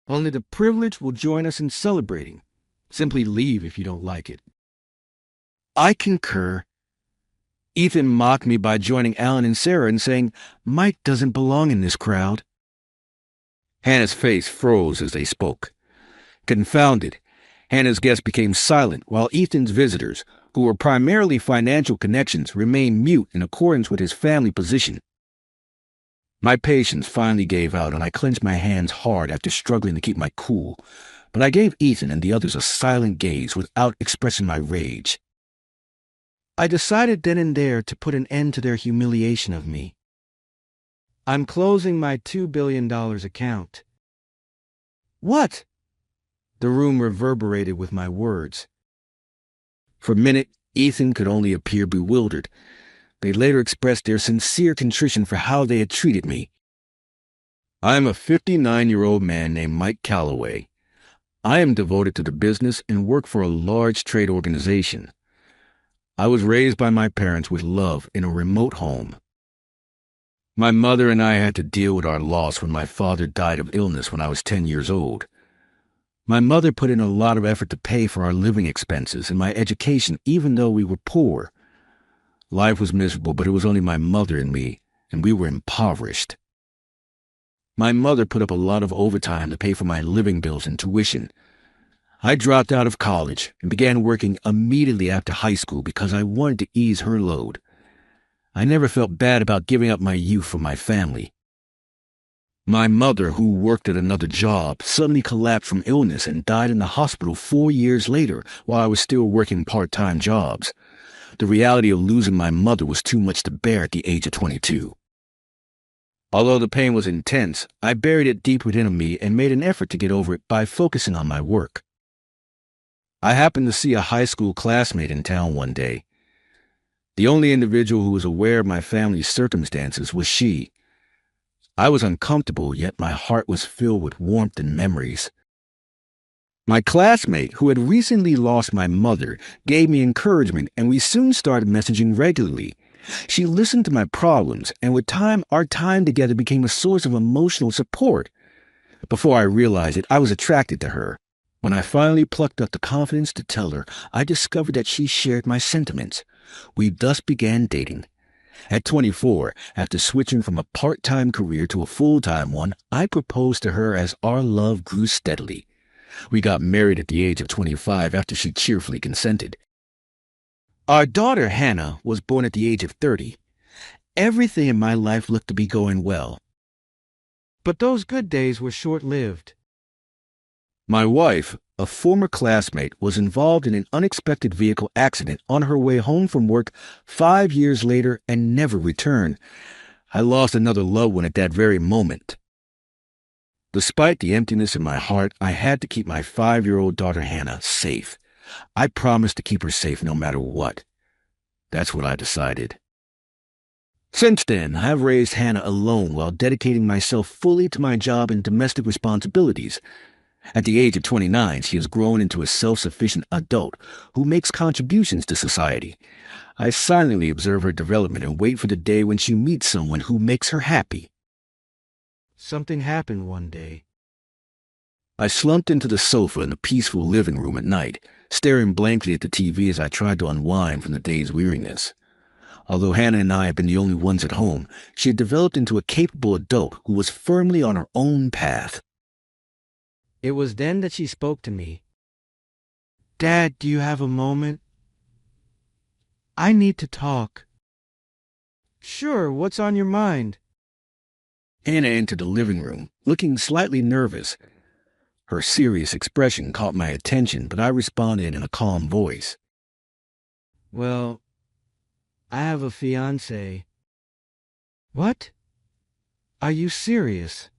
Only the privileged will join us in celebrating. Simply leave if you don't like it. I concur. Ethan mocked me by joining Alan and Sarah and saying, Mike doesn't belong in this crowd. Hannah's face froze as they spoke. Confounded, Hannah's guests became silent while Ethan's visitors, who were primarily financial connections, remained mute in accordance with his family position. My patience finally gave out and I clenched my hands hard after struggling to keep my cool, but I gave Ethan and the others a silent gaze without expressing my rage. I decided then and there to put an end to their humiliation of me. I'm closing my $2 billion account. What? The room reverberated with my words. For a minute, Ethan could only appear bewildered. They later expressed their sincere contrition for how they had treated me. I am a 59-year-old man named Mike Calloway. I am devoted to the business and work for a large trade organization. I was raised by my parents with love in a remote home. My mother and I had to deal with our loss when my father died of illness when I was 10 years old. My mother put in a lot of effort to pay for our living expenses and my education even though we were poor. Life was miserable, but it was only my mother and me, and we were impoverished. My mother put up a lot of overtime to pay for my living bills and tuition. I dropped out of college and began working immediately after high school because I wanted to ease her load. I never felt bad about giving up my youth for my family. My mother, who worked at another job, suddenly collapsed from illness and died in the hospital 4 years later while I was still working part-time jobs. The reality of losing my mother was too much to bear at the age of 22. Although the pain was intense, I buried it deep within me and made an effort to get over it by focusing on my work. I happened to see a high school classmate in town one day. The only individual who was aware of my family's circumstances was she. I was uncomfortable, yet my heart was filled with warmth and memories. My classmate, who had recently lost my mother, gave me encouragement, and we soon started messaging regularly. She listened to my problems, and with time, our time together became a source of emotional support. Before I realized it, I was attracted to her. When I finally plucked up the confidence to tell her, I discovered that she shared my sentiments. We thus began dating. At 24, after switching from a part-time career to a full-time one, I proposed to her as our love grew steadily. We got married at the age of 25 after she cheerfully consented. Our daughter, Hannah, was born at the age of 30. Everything in my life looked to be going well. But those good days were short-lived. My wife, a former classmate, was involved in an unexpected vehicle accident on her way home from work 5 years later and never returned. I lost another loved one at that very moment. Despite the emptiness in my heart, I had to keep my 5-year-old daughter Hannah safe. I promised to keep her safe no matter what. That's what I decided. Since then, I have raised Hannah alone while dedicating myself fully to my job and domestic responsibilities. At the age of 29, she has grown into a self-sufficient adult who makes contributions to society. I silently observe her development and wait for the day when she meets someone who makes her happy. Something happened one day. I slumped into the sofa in the peaceful living room at night, staring blankly at the TV as I tried to unwind from the day's weariness. Although Hannah and I had been the only ones at home, she had developed into a capable adult who was firmly on her own path. It was then that she spoke to me. Dad, do you have a moment? I need to talk. Sure, what's on your mind? Hannah entered the living room, looking slightly nervous. Her serious expression caught my attention, but I responded in a calm voice. Well, I have a fiancé. What? Are you serious?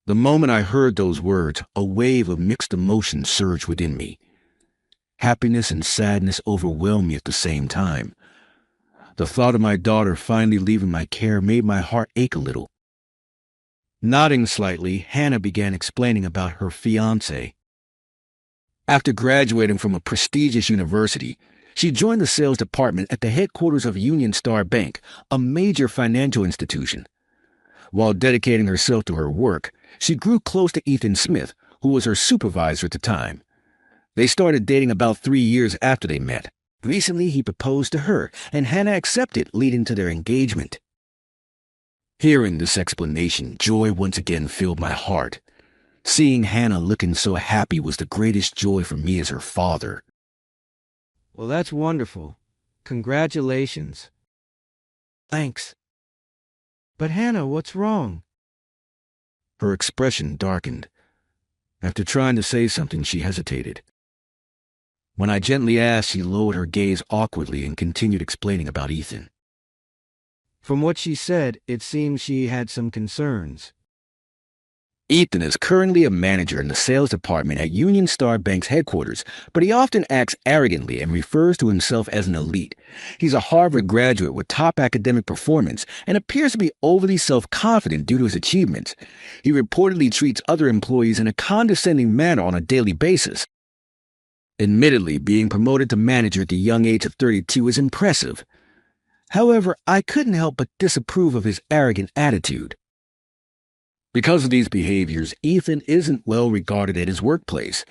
The moment I heard those words, a wave of mixed emotions surged within me. Happiness and sadness overwhelmed me at the same time. The thought of my daughter finally leaving my care made my heart ache a little. Nodding slightly, Hannah began explaining about her fiancé. After graduating from a prestigious university, she joined the sales department at the headquarters of Union Star Bank, a major financial institution. While dedicating herself to her work, She grew close to Ethan Smith, who was her supervisor at the time. They started dating about 3 years after they met. Recently, he proposed to her, and Hannah accepted, leading to their engagement. Hearing this explanation, joy once again filled my heart. Seeing Hannah looking so happy was the greatest joy for me as her father. Well, that's wonderful. Congratulations. Thanks. But Hannah, what's wrong? Her expression darkened. After trying to say something, she hesitated. When I gently asked, she lowered her gaze awkwardly and continued explaining about Ethan. From what she said, it seems she had some concerns. Ethan is currently a manager in the sales department at Union Star Bank's headquarters, but he often acts arrogantly and refers to himself as an elite. He's a Harvard graduate with top academic performance and appears to be overly self-confident due to his achievements. He reportedly treats other employees in a condescending manner on a daily basis. Admittedly, being promoted to manager at the young age of 32 is impressive. However, I couldn't help but disapprove of his arrogant attitude. Because of these behaviors, Ethan isn't well regarded at his workplace.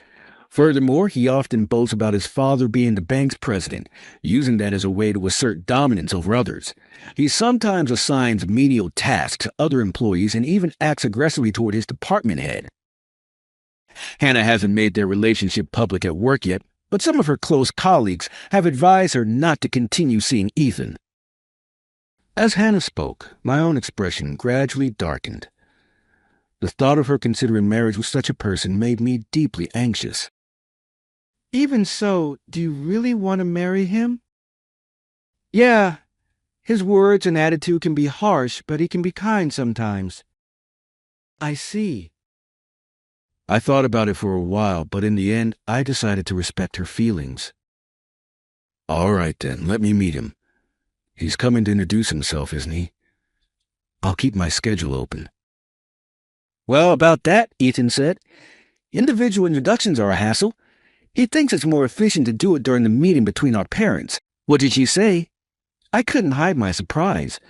Furthermore, he often boasts about his father being the bank's president, using that as a way to assert dominance over others. He sometimes assigns menial tasks to other employees and even acts aggressively toward his department head. Hannah hasn't made their relationship public at work yet, but some of her close colleagues have advised her not to continue seeing Ethan. As Hannah spoke, my own expression gradually darkened. The thought of her considering marriage with such a person made me deeply anxious. Even so, do you really want to marry him? Yeah, his words and attitude can be harsh, but he can be kind sometimes. I see. I thought about it for a while, but in the end, I decided to respect her feelings. All right then, let me meet him. He's coming to introduce himself, isn't he? I'll keep my schedule open. Well, about that, Ethan said. Individual introductions are a hassle. He thinks it's more efficient to do it during the meeting between our parents. What did she say? I couldn't hide my surprise.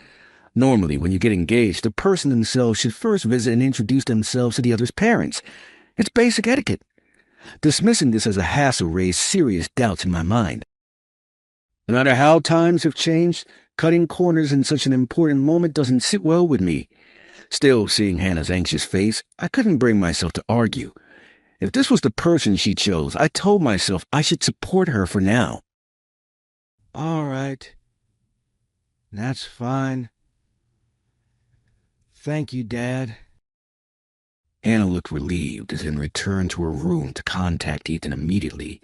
Normally, when you get engaged, the person themselves should first visit and introduce themselves to the other's parents. It's basic etiquette. Dismissing this as a hassle raised serious doubts in my mind. No matter how times have changed, cutting corners in such an important moment doesn't sit well with me. Still, seeing Hannah's anxious face, I couldn't bring myself to argue. If this was the person she chose, I told myself I should support her for now. All right. That's fine. Thank you, Dad. Hannah looked relieved and then returned to her room to contact Ethan immediately.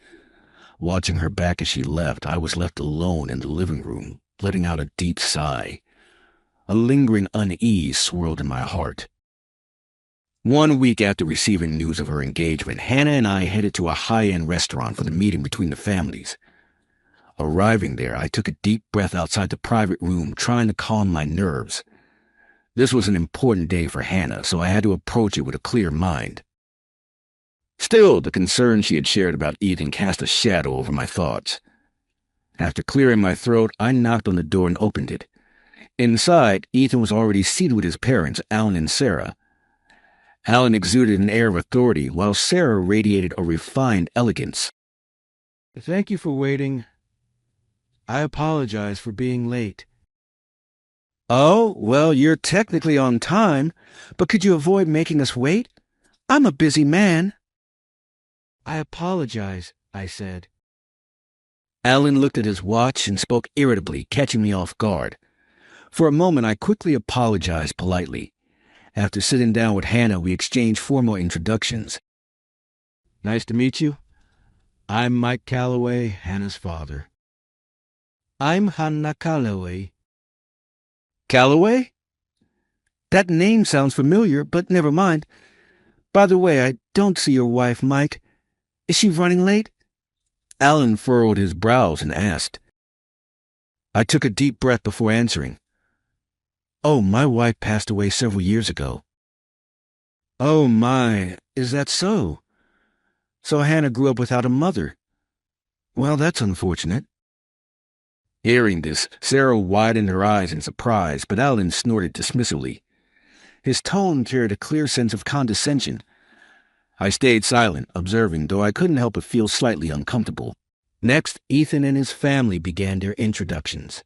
Watching her back as she left, I was left alone in the living room, letting out a deep sigh. A lingering unease swirled in my heart. 1 week after receiving news of her engagement, Hannah and I headed to a high-end restaurant for the meeting between the families. Arriving there, I took a deep breath outside the private room, trying to calm my nerves. This was an important day for Hannah, so I had to approach it with a clear mind. Still, the concern she had shared about Ethan cast a shadow over my thoughts. After clearing my throat, I knocked on the door and opened it. Inside, Ethan was already seated with his parents, Alan and Sarah. Alan exuded an air of authority, while Sarah radiated a refined elegance. Thank you for waiting. I apologize for being late. Oh, well, you're technically on time, but could you avoid making us wait? I'm a busy man. I apologize, I said. Alan looked at his watch and spoke irritably, catching me off guard. For a moment, I quickly apologized politely. After sitting down with Hannah, we exchanged formal introductions. Nice to meet you. I'm Mike Calloway, Hannah's father. I'm Hannah Calloway. Calloway? That name sounds familiar, but never mind. By the way, I don't see your wife, Mike. Is she running late? Alan furrowed his brows and asked. I took a deep breath before answering. Oh, my wife passed away several years ago. Oh my, is that so? So Hannah grew up without a mother. Well, that's unfortunate. Hearing this, Sarah widened her eyes in surprise, but Alan snorted dismissively. His tone carried a clear sense of condescension. I stayed silent, observing, though I couldn't help but feel slightly uncomfortable. Next, Ethan and his family began their introductions.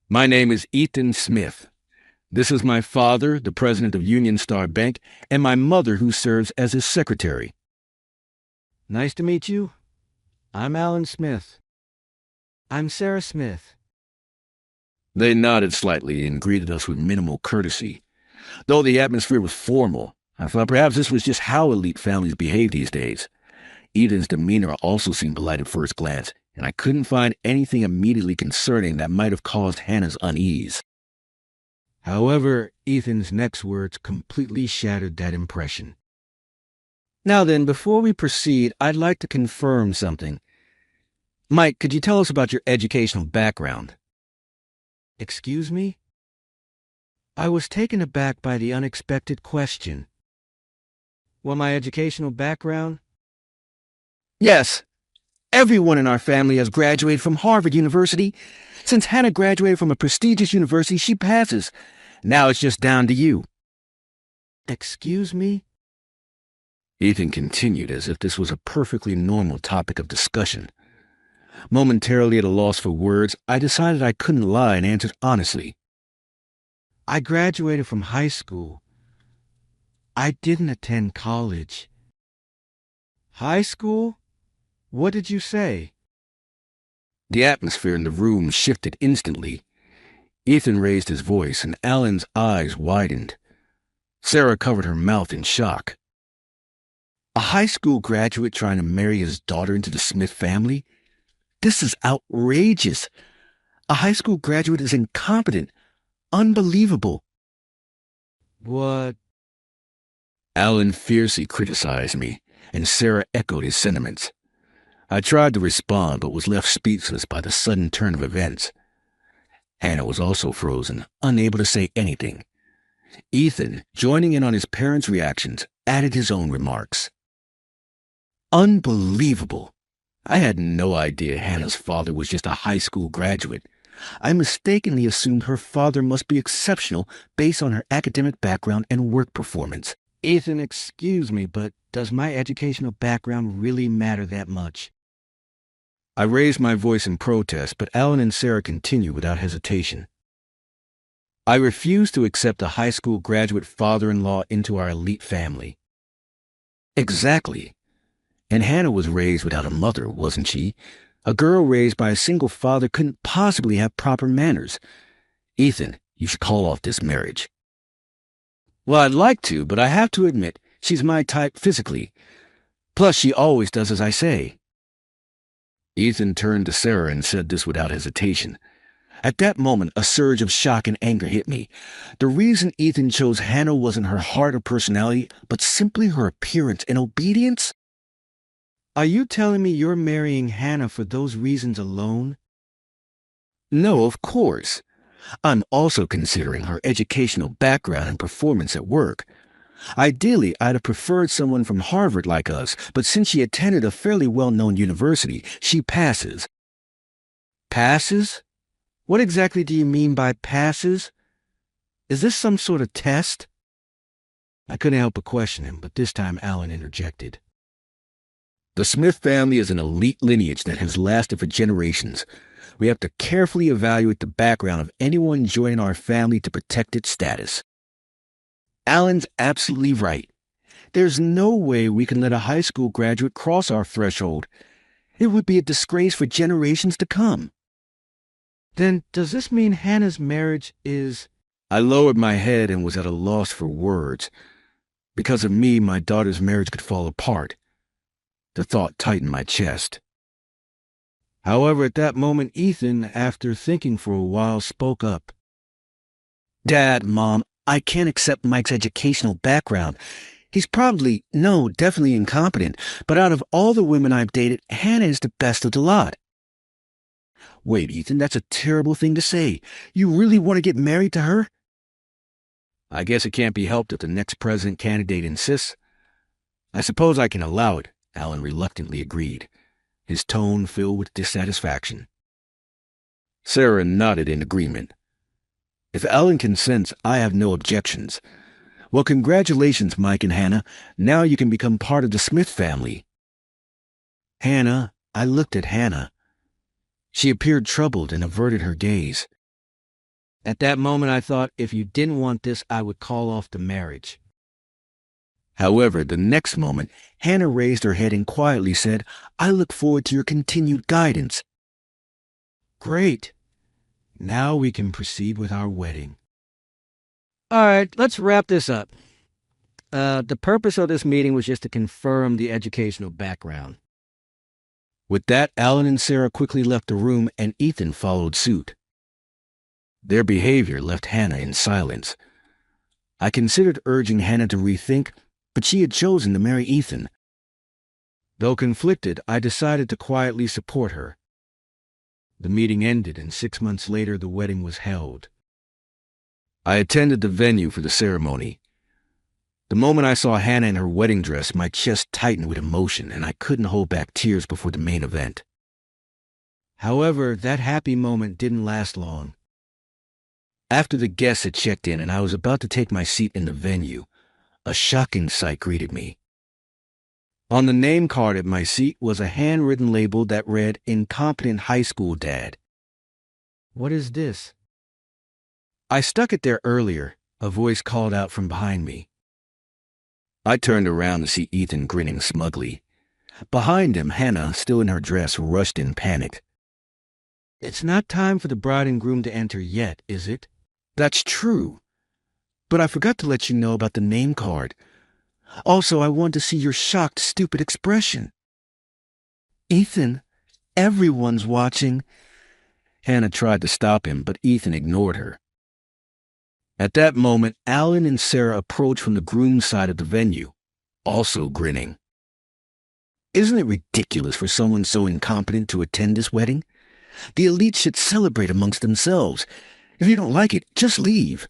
My name is Ethan Smith. This is my father, the president of Union Star Bank, and my mother, who serves as his secretary. Nice to meet you. I'm Alan Smith. I'm Sarah Smith. They nodded slightly and greeted us with minimal courtesy. Though the atmosphere was formal, I thought perhaps this was just how elite families behave these days. Ethan's demeanor also seemed polite at first glance, and I couldn't find anything immediately concerning that might have caused Hannah's unease. However, Ethan's next words completely shattered that impression. Now then, before we proceed, I'd like to confirm something. Mike, could you tell us about your educational background? Excuse me? I was taken aback by the unexpected question. Well, my educational background? Yes. Everyone in our family has graduated from Harvard University. Since Hannah graduated from a prestigious university, she passes. Now it's just down to you. Excuse me? Ethan continued as if this was a perfectly normal topic of discussion. Momentarily at a loss for words, I decided I couldn't lie and answered honestly. I graduated from high school. I didn't attend college. High school? What did you say? The atmosphere in the room shifted instantly. Ethan raised his voice, and Alan's eyes widened. Sarah covered her mouth in shock. A high school graduate trying to marry his daughter into the Smith family? This is outrageous. A high school graduate is incompetent. Unbelievable. What? Alan fiercely criticized me, and Sarah echoed his sentiments. I tried to respond, but was left speechless by the sudden turn of events. Hannah was also frozen, unable to say anything. Ethan, joining in on his parents' reactions, added his own remarks. Unbelievable. I had no idea Hannah's father was just a high school graduate. I mistakenly assumed her father must be exceptional based on her academic background and work performance. Ethan, excuse me, but does my educational background really matter that much? I raised my voice in protest, but Alan and Sarah continued without hesitation. I refuse to accept a high school graduate father-in-law into our elite family. Exactly. And Hannah was raised without a mother, wasn't she? A girl raised by a single father couldn't possibly have proper manners. Ethan, you should call off this marriage. Well, I'd like to, but I have to admit, she's my type physically. Plus, she always does as I say. Ethan turned to Sarah and said this without hesitation. At that moment, a surge of shock and anger hit me. The reason Ethan chose Hannah wasn't her heart or personality, but simply her appearance and obedience. Are you telling me you're marrying Hannah for those reasons alone? No, of course. I'm also considering her educational background and performance at work. Ideally, I'd have preferred someone from Harvard like us, but since she attended a fairly well-known university, she passes. Passes? What exactly do you mean by passes? Is this some sort of test? I couldn't help but question him, but this time Alan interjected. The Smith family is an elite lineage that has lasted for generations. We have to carefully evaluate the background of anyone joining our family to protect its status. Alan's absolutely right. There's no way we can let a high school graduate cross our threshold. It would be a disgrace for generations to come. Then does this mean Hannah's marriage is... I lowered my head and was at a loss for words. Because of me, my daughter's marriage could fall apart. The thought tightened my chest. However, at that moment, Ethan, after thinking for a while, spoke up. Dad, Mom, I can't accept Mike's educational background. He's definitely incompetent, but out of all the women I've dated, Hannah is the best of the lot. Wait, Ethan, that's a terrible thing to say. You really want to get married to her? I guess it can't be helped if the next president candidate insists. I suppose I can allow it, Alan reluctantly agreed, his tone filled with dissatisfaction. Sarah nodded in agreement. If Alan consents, I have no objections. Well, congratulations, Mike and Hannah. Now you can become part of the Smith family. Hannah, I looked at Hannah. She appeared troubled and averted her gaze. At that moment, I thought, if you didn't want this, I would call off the marriage. However, the next moment, Hannah raised her head and quietly said, I look forward to your continued guidance. Great. Now we can proceed with our wedding. All right, let's wrap this up. The purpose of this meeting was just to confirm the educational background. With that, Alan and Sarah quickly left the room and Ethan followed suit. Their behavior left Hannah in silence. I considered urging Hannah to rethink, but she had chosen to marry Ethan. Though conflicted, I decided to quietly support her. The meeting ended, and 6 months later the wedding was held. I attended the venue for the ceremony. The moment I saw Hannah in her wedding dress, my chest tightened with emotion, and I couldn't hold back tears before the main event. However, that happy moment didn't last long. After the guests had checked in and I was about to take my seat in the venue, a shocking sight greeted me. On the name card at my seat was a handwritten label that read, Incompetent High School Dad. What is this? I stuck it there earlier, a voice called out from behind me. I turned around to see Ethan grinning smugly. Behind him, Hannah, still in her dress, rushed in panic. It's not time for the bride and groom to enter yet, is it? That's true. But I forgot to let you know about the name card. Also, I want to see your shocked, stupid expression. Ethan, everyone's watching. Hannah tried to stop him, but Ethan ignored her. At that moment, Alan and Sarah approached from the groom's side of the venue, also grinning. Isn't it ridiculous for someone so incompetent to attend this wedding? The elite should celebrate amongst themselves. If you don't like it, just leave.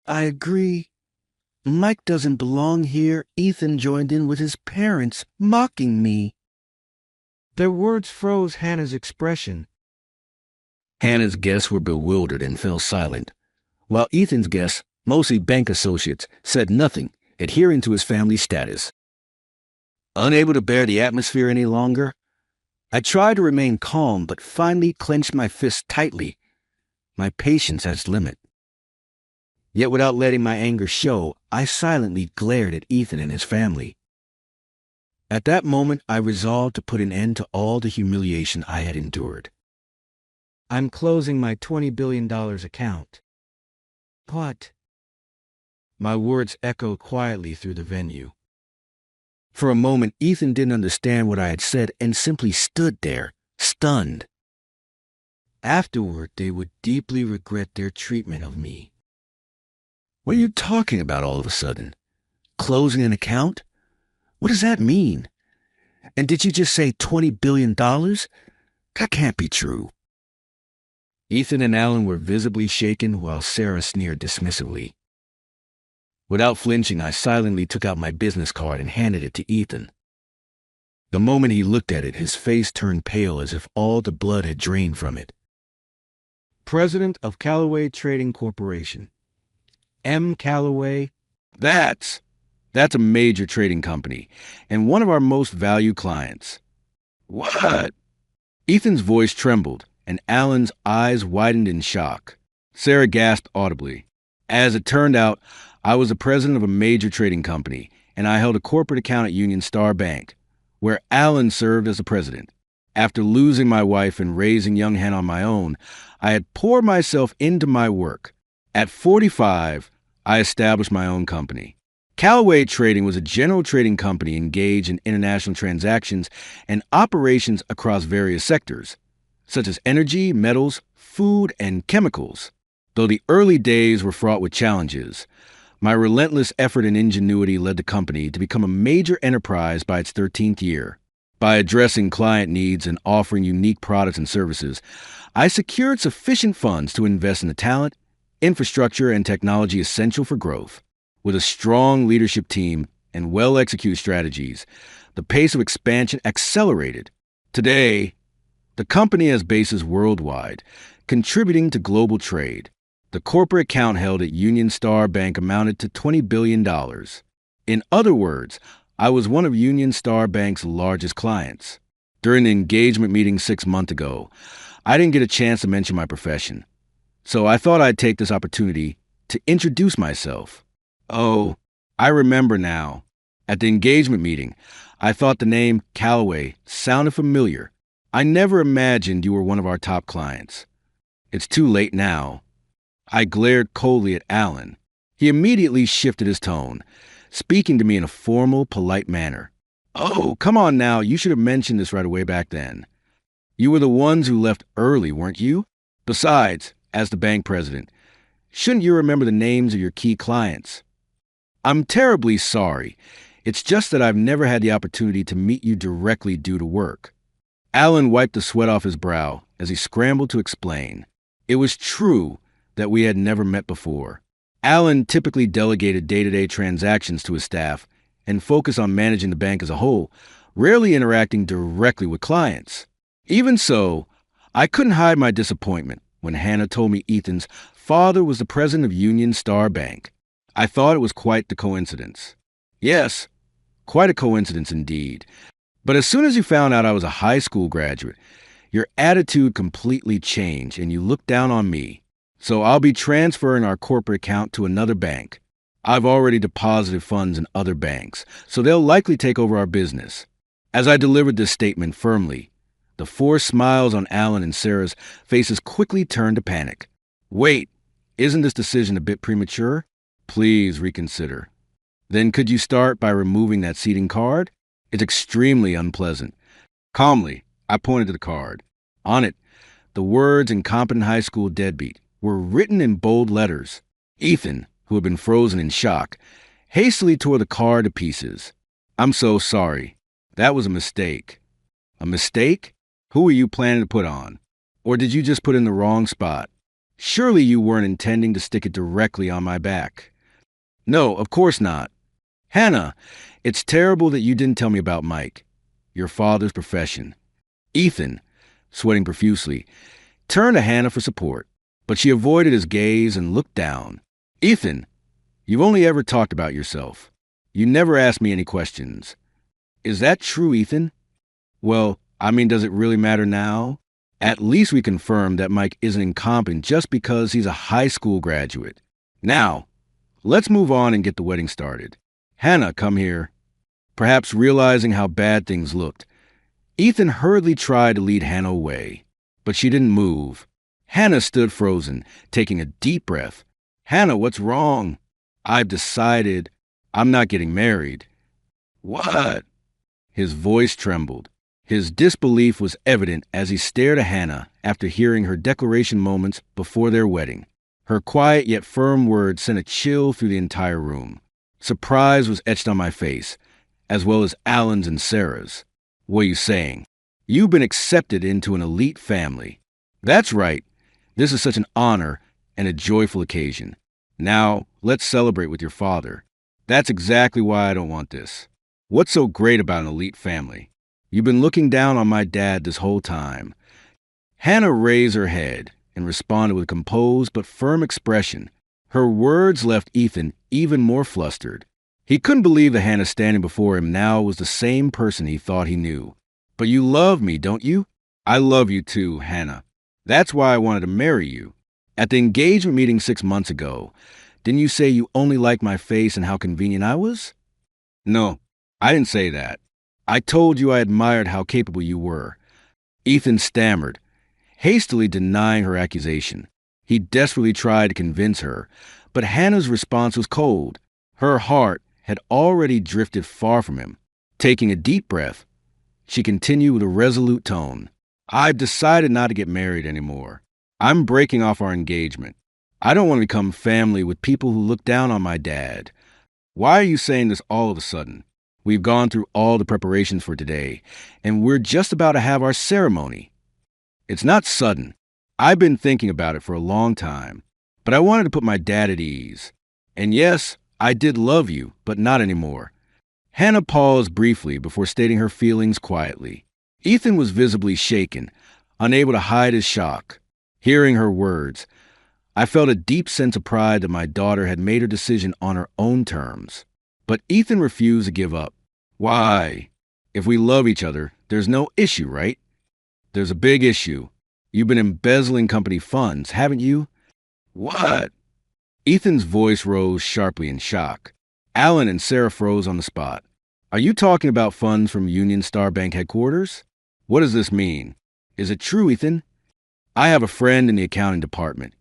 I agree. Mike doesn't belong here. Ethan joined in with his parents, mocking me. Their words froze Hannah's expression. Hannah's guests were bewildered and fell silent, while Ethan's guests, mostly bank associates, said nothing, adhering to his family status. Unable to bear the atmosphere any longer, I tried to remain calm but finally clenched my fists tightly. My patience has limit. Yet without letting my anger show, I silently glared at Ethan and his family. At that moment, I resolved to put an end to all the humiliation I had endured. I'm closing my $20 billion account. What? My words echoed quietly through the venue. For a moment, Ethan didn't understand what I had said and simply stood there, stunned. Afterward, they would deeply regret their treatment of me. What are you talking about all of a sudden? Closing an account? What does that mean? And did you just say $20 billion? That can't be true. Ethan and Alan were visibly shaken while Sarah sneered dismissively. Without flinching, I silently took out my business card and handed it to Ethan. The moment he looked at it, his face turned pale as if all the blood had drained from it. President of Callaway Trading Corporation. M. Callaway. That's a major trading company, and one of our most valued clients. What? Ethan's voice trembled, and Alan's eyes widened in shock. Sarah gasped audibly. As it turned out, I was the president of a major trading company, and I held a corporate account at Union Star Bank, where Alan served as the president. After losing my wife and raising young Hannah on my own, I had poured myself into my work. At 45, I established my own company. Callaway Trading was a general trading company engaged in international transactions and operations across various sectors, such as energy, metals, food, and chemicals. Though the early days were fraught with challenges, my relentless effort and ingenuity led the company to become a major enterprise by its 13th year. By addressing client needs and offering unique products and services, I secured sufficient funds to invest in the talent, infrastructure, and technology essential for growth. With a strong leadership team and well-executed strategies, the pace of expansion accelerated. Today, the company has bases worldwide, contributing to global trade. The corporate account held at Union Star Bank amounted to $20 billion. In other words, I was one of Union Star Bank's largest clients. During the engagement meeting 6 months ago, I didn't get a chance to mention my profession. So I thought I'd take this opportunity to introduce myself. Oh, I remember now. At the engagement meeting, I thought the name Calloway sounded familiar. I never imagined you were one of our top clients. It's too late now. I glared coldly at Alan. He immediately shifted his tone, speaking to me in a formal, polite manner. Oh, come on now, you should have mentioned this right away back then. You were the ones who left early, weren't you? Besides, as the bank president, shouldn't you remember the names of your key clients? I'm terribly sorry. It's just that I've never had the opportunity to meet you directly due to work. Alan wiped the sweat off his brow as he scrambled to explain. It was true that we had never met before. Alan typically delegated day-to-day transactions to his staff and focused on managing the bank as a whole, rarely interacting directly with clients. Even so, I couldn't hide my disappointment when Hannah told me Ethan's father was the president of Union Star Bank. I thought it was quite the coincidence. Yes, quite a coincidence indeed. But as soon as you found out I was a high school graduate, your attitude completely changed and you looked down on me. So I'll be transferring our corporate account to another bank. I've already deposited funds in other banks, so they'll likely take over our business. As I delivered this statement firmly, the forced smiles on Alan and Sarah's faces quickly turned to panic. Wait, isn't this decision a bit premature? Please reconsider. Then could you start by removing that seating card? It's extremely unpleasant. Calmly, I pointed to the card. On it, the words "Incompetent high school deadbeat" were written in bold letters. Ethan, who had been frozen in shock, hastily tore the card to pieces. I'm so sorry. That was a mistake. A mistake? Who were you planning to put on? Or did you just put in the wrong spot? Surely you weren't intending to stick it directly on my back. No, of course not. Hannah, it's terrible that you didn't tell me about Mike, your father's profession. Ethan, sweating profusely, turned to Hannah for support, but she avoided his gaze and looked down. Ethan, you've only ever talked about yourself. You never asked me any questions. Is that true, Ethan? Well, does it really matter now? At least we confirmed that Mike isn't incompetent just because he's a high school graduate. Now, let's move on and get the wedding started. Hannah, come here. Perhaps realizing how bad things looked, Ethan hurriedly tried to lead Hannah away, but she didn't move. Hannah stood frozen, taking a deep breath. Hannah, what's wrong? I've decided I'm not getting married. What? His voice trembled. His disbelief was evident as he stared at Hannah after hearing her declaration moments before their wedding. Her quiet yet firm words sent a chill through the entire room. Surprise was etched on my face, as well as Alan's and Sarah's. What are you saying? You've been accepted into an elite family. That's right. This is such an honor and a joyful occasion. Now, let's celebrate with your father. That's exactly why I don't want this. What's so great about an elite family? You've been looking down on my dad this whole time. Hannah raised her head and responded with a composed but firm expression. Her words left Ethan even more flustered. He couldn't believe that Hannah standing before him now was the same person he thought he knew. But you love me, don't you? I love you too, Hannah. That's why I wanted to marry you. At the engagement meeting 6 months ago, didn't you say you only liked my face and how convenient I was? No, I didn't say that. I told you I admired how capable you were. Ethan stammered, hastily denying her accusation. He desperately tried to convince her, but Hannah's response was cold. Her heart had already drifted far from him. Taking a deep breath, she continued with a resolute tone. I've decided not to get married anymore. I'm breaking off our engagement. I don't want to become family with people who look down on my dad. Why are you saying this all of a sudden? We've gone through all the preparations for today, and we're just about to have our ceremony. It's not sudden. I've been thinking about it for a long time, but I wanted to put my dad at ease. And yes, I did love you, but not anymore. Hannah paused briefly before stating her feelings quietly. Ethan was visibly shaken, unable to hide his shock. Hearing her words, I felt a deep sense of pride that my daughter had made her decision on her own terms. But Ethan refused to give up. Why? If we love each other, there's no issue, right? There's a big issue. You've been embezzling company funds, haven't you? What? Ethan's voice rose sharply in shock. Alan and Sarah froze on the spot. Are you talking about funds from Union Star Bank headquarters? What does this mean? Is it true, Ethan? I have a friend in the accounting department,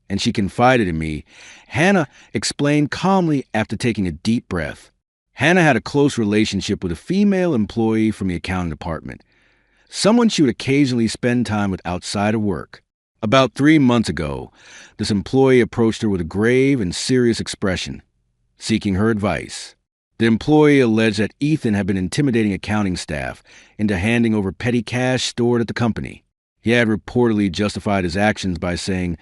and she confided in me. Hannah explained calmly after taking a deep breath. Hannah had a close relationship with a female employee from the accounting department, someone she would occasionally spend time with outside of work. About 3 months ago, this employee approached her with a grave and serious expression, seeking her advice. The employee alleged that Ethan had been intimidating accounting staff into handing over petty cash stored at the company. He had reportedly justified his actions by saying,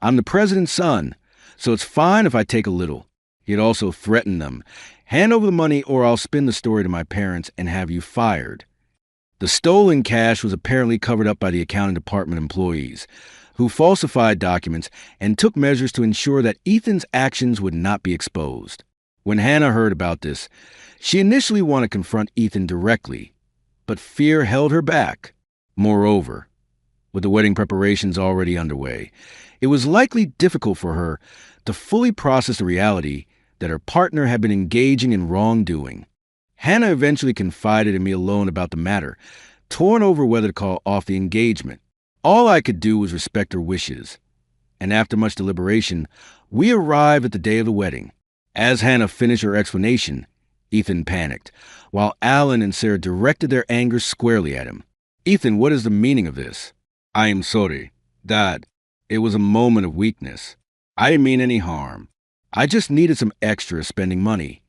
"I'm the president's son, so it's fine if I take a little." He had also threatened them, "Hand over the money or I'll spin the story to my parents and have you fired." The stolen cash was apparently covered up by the accounting department employees, who falsified documents and took measures to ensure that Ethan's actions would not be exposed. When Hannah heard about this, she initially wanted to confront Ethan directly, but fear held her back. Moreover, with the wedding preparations already underway, it was likely difficult for her to fully process the reality that her partner had been engaging in wrongdoing. Hannah eventually confided in me alone about the matter, torn over whether to call off the engagement. All I could do was respect her wishes, and after much deliberation, we arrived at the day of the wedding. As Hannah finished her explanation, Ethan panicked, while Alan and Sarah directed their anger squarely at him. "Ethan, what is the meaning of this?" "I am sorry, Dad. It was a moment of weakness. I didn't mean any harm. I just needed some extra spending money.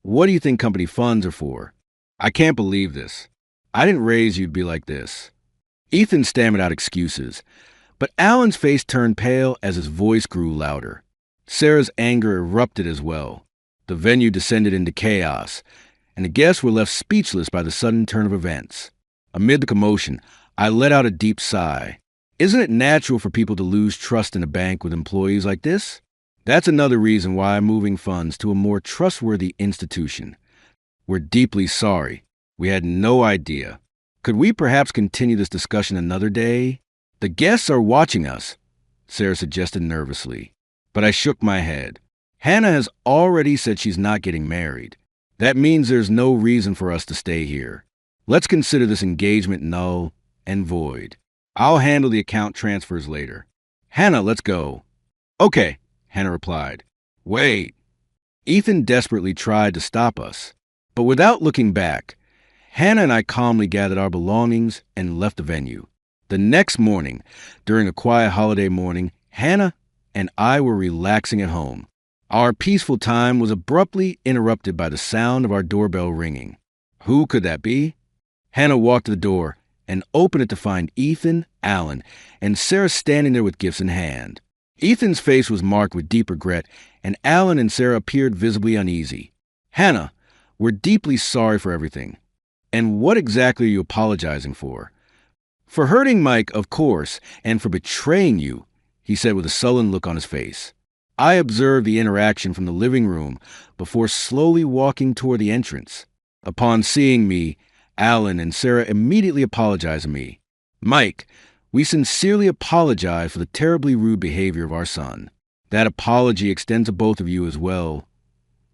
What do you think company funds are for? I can't believe this. I didn't raise you to be like this." Ethan stammered out excuses, but Alan's face turned pale as his voice grew louder. Sarah's anger erupted as well. The venue descended into chaos, and the guests were left speechless by the sudden turn of events. Amid the commotion, I let out a deep sigh. Isn't it natural for people to lose trust in a bank with employees like this? That's another reason why I'm moving funds to a more trustworthy institution. We're deeply sorry. We had no idea. Could we perhaps continue this discussion another day? The guests are watching us, Sarah suggested nervously. But I shook my head. Hannah has already said she's not getting married. That means there's no reason for us to stay here. Let's consider this engagement null and void. I'll handle the account transfers later. Hannah, let's go. Okay, Hannah replied. Wait. Ethan desperately tried to stop us. But without looking back, Hannah and I calmly gathered our belongings and left the venue. The next morning, during a quiet holiday morning, Hannah and I were relaxing at home. Our peaceful time was abruptly interrupted by the sound of our doorbell ringing. Who could that be? Hannah walked to the door and opened it to find Ethan, Alan, and Sarah standing there with gifts in hand. Ethan's face was marked with deep regret, and Alan and Sarah appeared visibly uneasy. Hannah, we're deeply sorry for everything. And what exactly are you apologizing for? For hurting Mike, of course, and for betraying you, he said with a sullen look on his face. I observed the interaction from the living room before slowly walking toward the entrance. Upon seeing me, Alan and Sarah immediately apologized to me. Mike, we sincerely apologize for the terribly rude behavior of our son. That apology extends to both of you as well.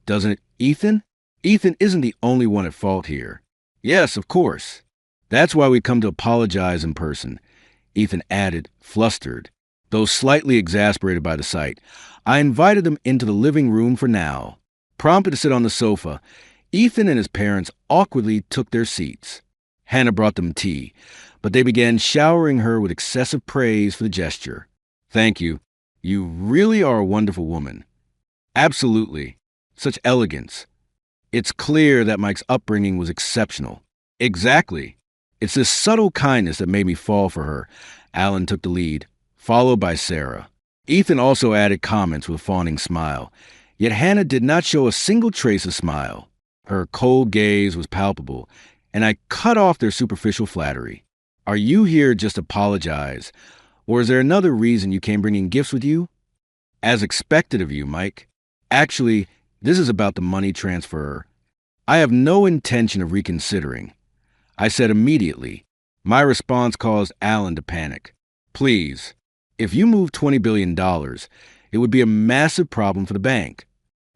Doesn't it, Ethan? Ethan isn't the only one at fault here. Yes, of course. That's why we come to apologize in person, Ethan added, flustered. Though slightly exasperated by the sight, I invited them into the living room for now. Prompted to sit on the sofa, Ethan and his parents awkwardly took their seats. Hannah brought them tea, but they began showering her with excessive praise for the gesture. Thank you. You really are a wonderful woman. Absolutely. Such elegance. It's clear that Mike's upbringing was exceptional. Exactly. It's this subtle kindness that made me fall for her. Alan took the lead, followed by Sarah. Ethan also added comments with a fawning smile, yet Hannah did not show a single trace of smile. Her cold gaze was palpable, and I cut off their superficial flattery. Are you here just to apologize, or is there another reason you came bringing gifts with you? As expected of you, Mike. Actually, this is about the money transfer. I have no intention of reconsidering, I said immediately. My response caused Alan to panic. Please, if you move $20 billion, it would be a massive problem for the bank.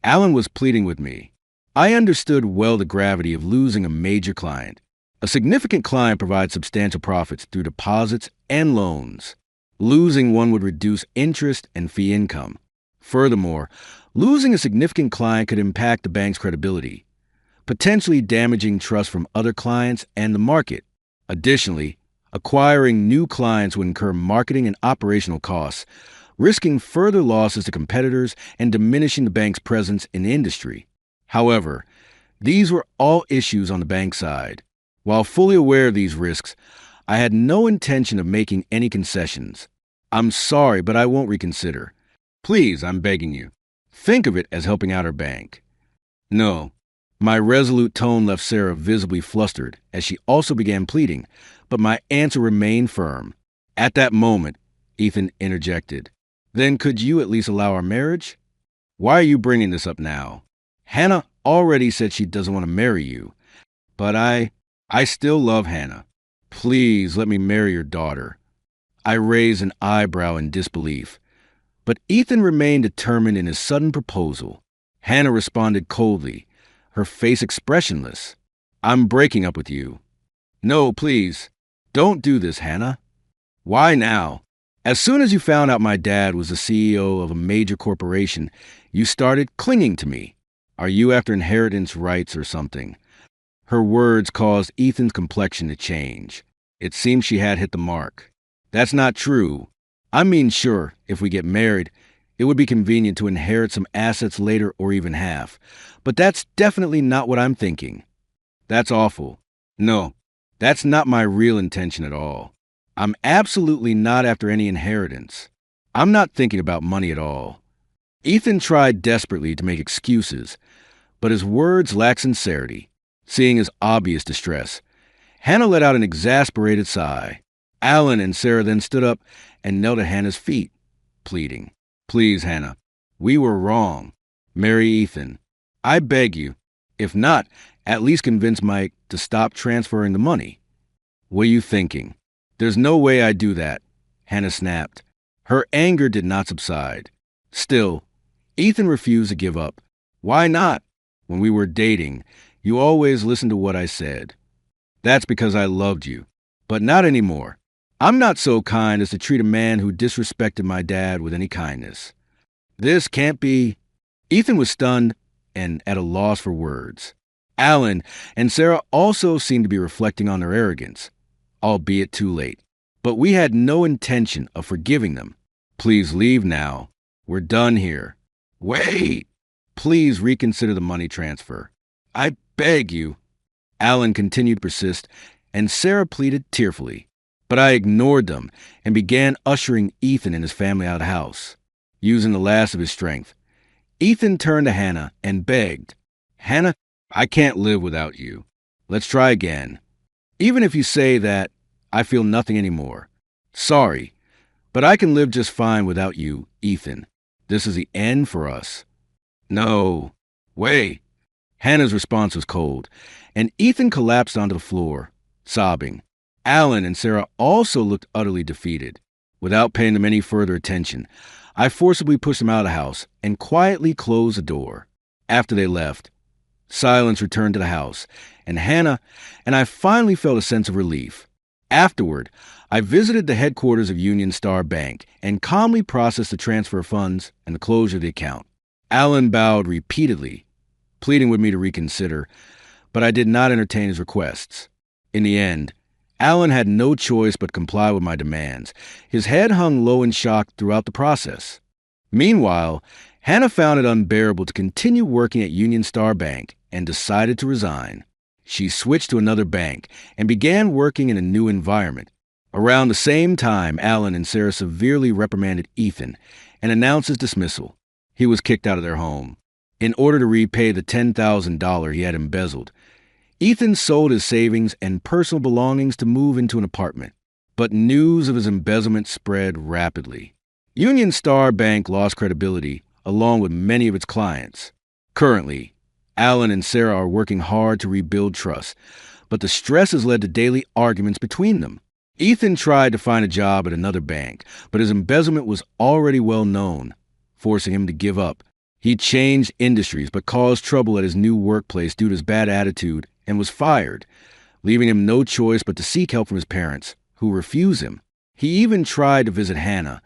Alan was pleading with me. I understood well the gravity of losing a major client. A significant client provides substantial profits through deposits and loans. Losing one would reduce interest and fee income. Furthermore, losing a significant client could impact the bank's credibility, potentially damaging trust from other clients and the market. Additionally, acquiring new clients would incur marketing and operational costs, risking further losses to competitors and diminishing the bank's presence in the industry. However, these were all issues on the bank side. While fully aware of these risks, I had no intention of making any concessions. I'm sorry, but I won't reconsider. Please, I'm begging you, think of it as helping out our bank. No. My resolute tone left Sarah visibly flustered as she also began pleading, but my answer remained firm. At that moment, Ethan interjected. Then could you at least allow our marriage? Why are you bringing this up now? Hannah already said she doesn't want to marry you, but I still love Hannah. Please let me marry your daughter. I raised an eyebrow in disbelief, but Ethan remained determined in his sudden proposal. Hannah responded coldly, her face expressionless. I'm breaking up with you. No, please, don't do this, Hannah. Why now? As soon as you found out my dad was the CEO of a major corporation, you started clinging to me. Are you after inheritance rights or something? Her words caused Ethan's complexion to change. It seemed she had hit the mark. That's not true. I mean, sure, if we get married, it would be convenient to inherit some assets later or even half. But that's definitely not what I'm thinking. That's awful. No, that's not my real intention at all. I'm absolutely not after any inheritance. I'm not thinking about money at all. Ethan tried desperately to make excuses, but his words lacked sincerity. Seeing his obvious distress, Hannah let out an exasperated sigh. Alan and Sarah then stood up and knelt at Hannah's feet, pleading, Please, Hannah, we were wrong. Marry Ethan. I beg you. If not, at least convince Mike to stop transferring the money. What are you thinking? There's no way I'd do that, Hannah snapped. Her anger did not subside. Still, Ethan refused to give up. Why not? When we were dating, you always listened to what I said. That's because I loved you. But not anymore. I'm not so kind as to treat a man who disrespected my dad with any kindness. This can't be. Ethan was stunned and at a loss for words. Alan and Sarah also seemed to be reflecting on their arrogance, albeit too late. But we had no intention of forgiving them. Please leave now. We're done here. Wait! Please reconsider the money transfer. I beg you. Alan continued to persist, and Sarah pleaded tearfully. But I ignored them and began ushering Ethan and his family out of the house. Using the last of his strength, Ethan turned to Hannah and begged, Hannah, I can't live without you. Let's try again. Even if you say that, I feel nothing anymore. Sorry, but I can live just fine without you, Ethan. This is the end for us. No. Wait. Hannah's response was cold, and Ethan collapsed onto the floor, sobbing. Alan and Sarah also looked utterly defeated. Without paying them any further attention, I forcibly pushed them out of the house and quietly closed the door. After they left, silence returned to the house, and Hannah and I finally felt a sense of relief. Afterward, I visited the headquarters of Union Star Bank and calmly processed the transfer of funds and the closure of the account. Alan bowed repeatedly, pleading with me to reconsider, but I did not entertain his requests. In the end, Alan had no choice but comply with my demands. His head hung low in shock throughout the process. Meanwhile, Hannah found it unbearable to continue working at Union Star Bank and decided to resign. She switched to another bank and began working in a new environment. Around the same time, Alan and Sarah severely reprimanded Ethan and announced his dismissal. He was kicked out of their home. In order to repay the $10,000 he had embezzled, Ethan sold his savings and personal belongings to move into an apartment. But news of his embezzlement spread rapidly. Union Star Bank lost credibility, along with many of its clients. Currently, Alan and Sarah are working hard to rebuild trust, but the stress has led to daily arguments between them. Ethan tried to find a job at another bank, but his embezzlement was already well known, forcing him to give up. He changed industries but caused trouble at his new workplace due to his bad attitude and was fired, leaving him no choice but to seek help from his parents, who refused him. He even tried to visit Hannah,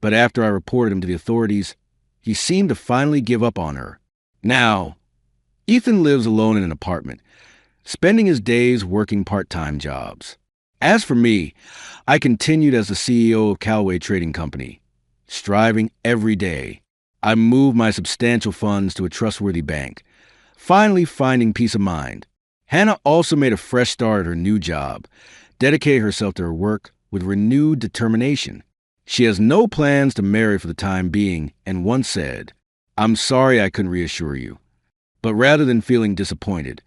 but after I reported him to the authorities, he seemed to finally give up on her. Now, Ethan lives alone in an apartment, spending his days working part-time jobs. As for me, I continued as the CEO of Callaway Trading Company, striving every day. I moved my substantial funds to a trustworthy bank, finally finding peace of mind. Hannah also made a fresh start at her new job, dedicating herself to her work with renewed determination. She has no plans to marry for the time being, and once said, "I'm sorry I couldn't reassure you." But rather than feeling disappointed,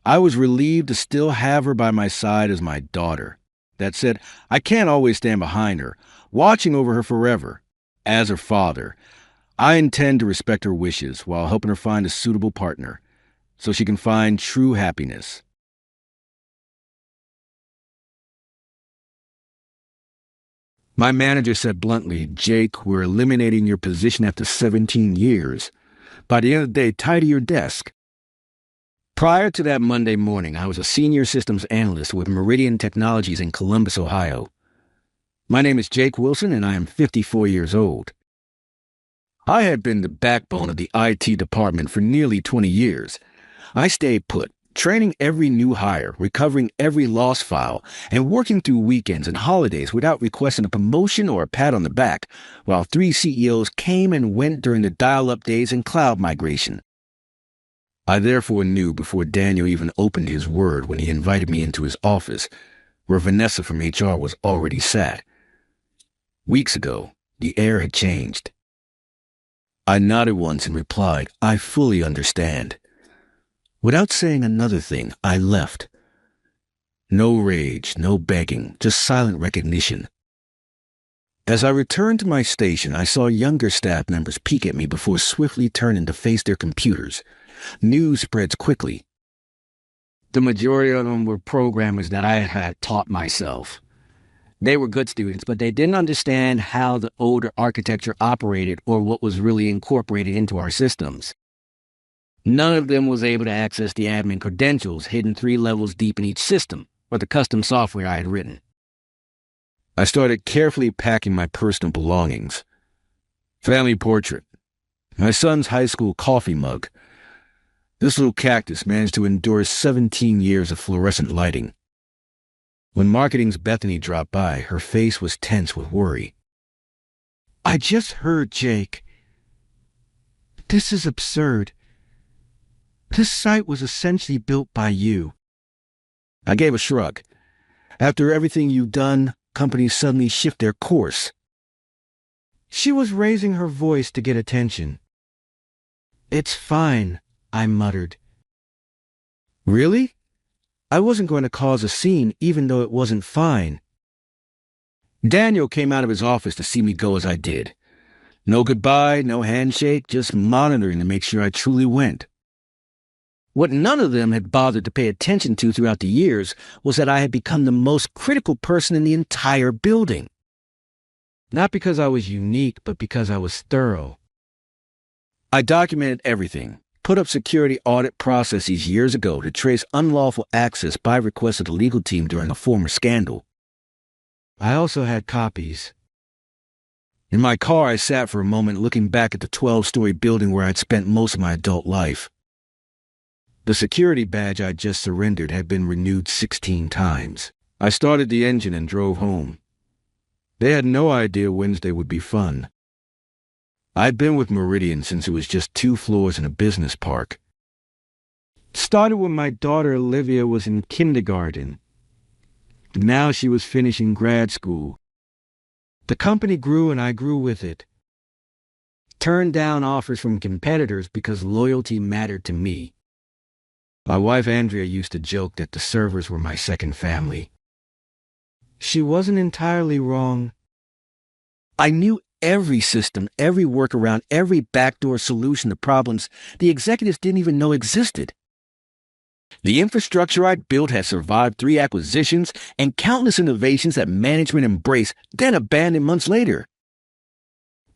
I was relieved to still have her by my side as my daughter. That said, I can't always stand behind her, watching over her forever. As her father, I intend to respect her wishes while helping her find a suitable partner, so she can find true happiness. My manager said bluntly, "Jake, we're eliminating your position after 17 years. By the end of the day, tidy your desk." Prior to that Monday morning, I was a senior systems analyst with Meridian Technologies in Columbus, Ohio. My name is Jake Wilson, and I am 54 years old. I had been the backbone of the IT department for nearly 20 years. I stayed put, training every new hire, recovering every lost file, and working through weekends and holidays without requesting a promotion or a pat on the back, while 3 CEOs came and went during the dial-up days and cloud migration. I therefore knew before Daniel even opened his word when he invited me into his office, where Vanessa from HR was already sat. Weeks ago, the air had changed. I nodded once and replied, "I fully understand." Without saying another thing, I left. No rage, no begging, just silent recognition. As I returned to my station, I saw younger staff members peek at me before swiftly turning to face their computers. News spreads quickly. The majority of them were programmers that I had taught myself. They were good students, but they didn't understand how the older architecture operated or what was really incorporated into our systems. None of them was able to access the admin credentials hidden 3 levels deep in each system, or the custom software I had written. I started carefully packing my personal belongings. Family portrait. My son's high school coffee mug. This little cactus managed to endure 17 years of fluorescent lighting. When marketing's Bethany dropped by, her face was tense with worry. "I just heard, Jake. This is absurd. This site was essentially built by you." I gave a shrug. After everything you've done, companies suddenly shift their course. She was raising her voice to get attention. "It's fine," I muttered. Really? I wasn't going to cause a scene even though it wasn't fine. Daniel came out of his office to see me go as I did. No goodbye, no handshake, just monitoring to make sure I truly went. What none of them had bothered to pay attention to throughout the years was that I had become the most critical person in the entire building. Not because I was unique, but because I was thorough. I documented everything, put up security audit processes years ago to trace unlawful access by request of the legal team during a former scandal. I also had copies. In my car, I sat for a moment looking back at the 12-story building where I'd spent most of my adult life. The security badge I'd just surrendered had been renewed 16 times. I started the engine and drove home. They had no idea Wednesday would be fun. I'd been with Meridian since it was just 2 floors in a business park. It started when my daughter Olivia was in kindergarten. Now she was finishing grad school. The company grew and I grew with it. Turned down offers from competitors because loyalty mattered to me. My wife Andrea used to joke that the servers were my second family. She wasn't entirely wrong. I knew every system, every workaround, every backdoor solution to problems the executives didn't even know existed. The infrastructure I'd built had survived 3 acquisitions and countless innovations that management embraced, then abandoned months later.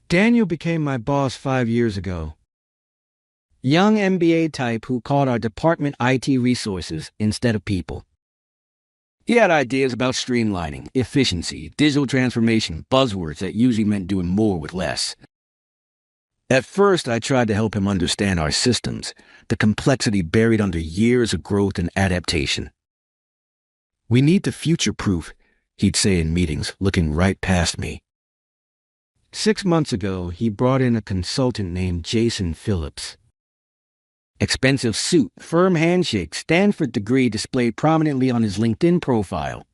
Daniel became my boss 5 years ago. Young MBA type who called our department IT resources instead of people. He had ideas about streamlining, efficiency, digital transformation, buzzwords that usually meant doing more with less. At first, I tried to help him understand our systems, the complexity buried under years of growth and adaptation. "We need to future-proof," he'd say in meetings, looking right past me. 6 months ago, he brought in a consultant named Jason Phillips. Expensive suit, firm handshake, Stanford degree displayed prominently on his LinkedIn profile.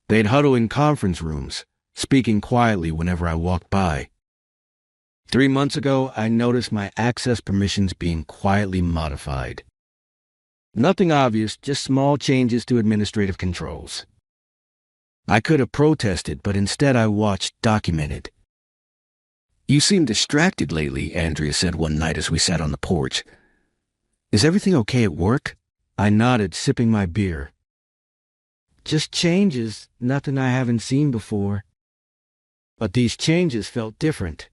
They'd huddle in conference rooms, speaking quietly whenever I walked by. 3 months ago, I noticed my access permissions being quietly modified. Nothing obvious, just small changes to administrative controls. I could have protested, but instead I watched, documented. "You seem distracted lately," Andrea said one night as we sat on the porch. "Is everything okay at work?" I nodded, sipping my beer. Just changes, nothing I haven't seen before. But these changes felt different.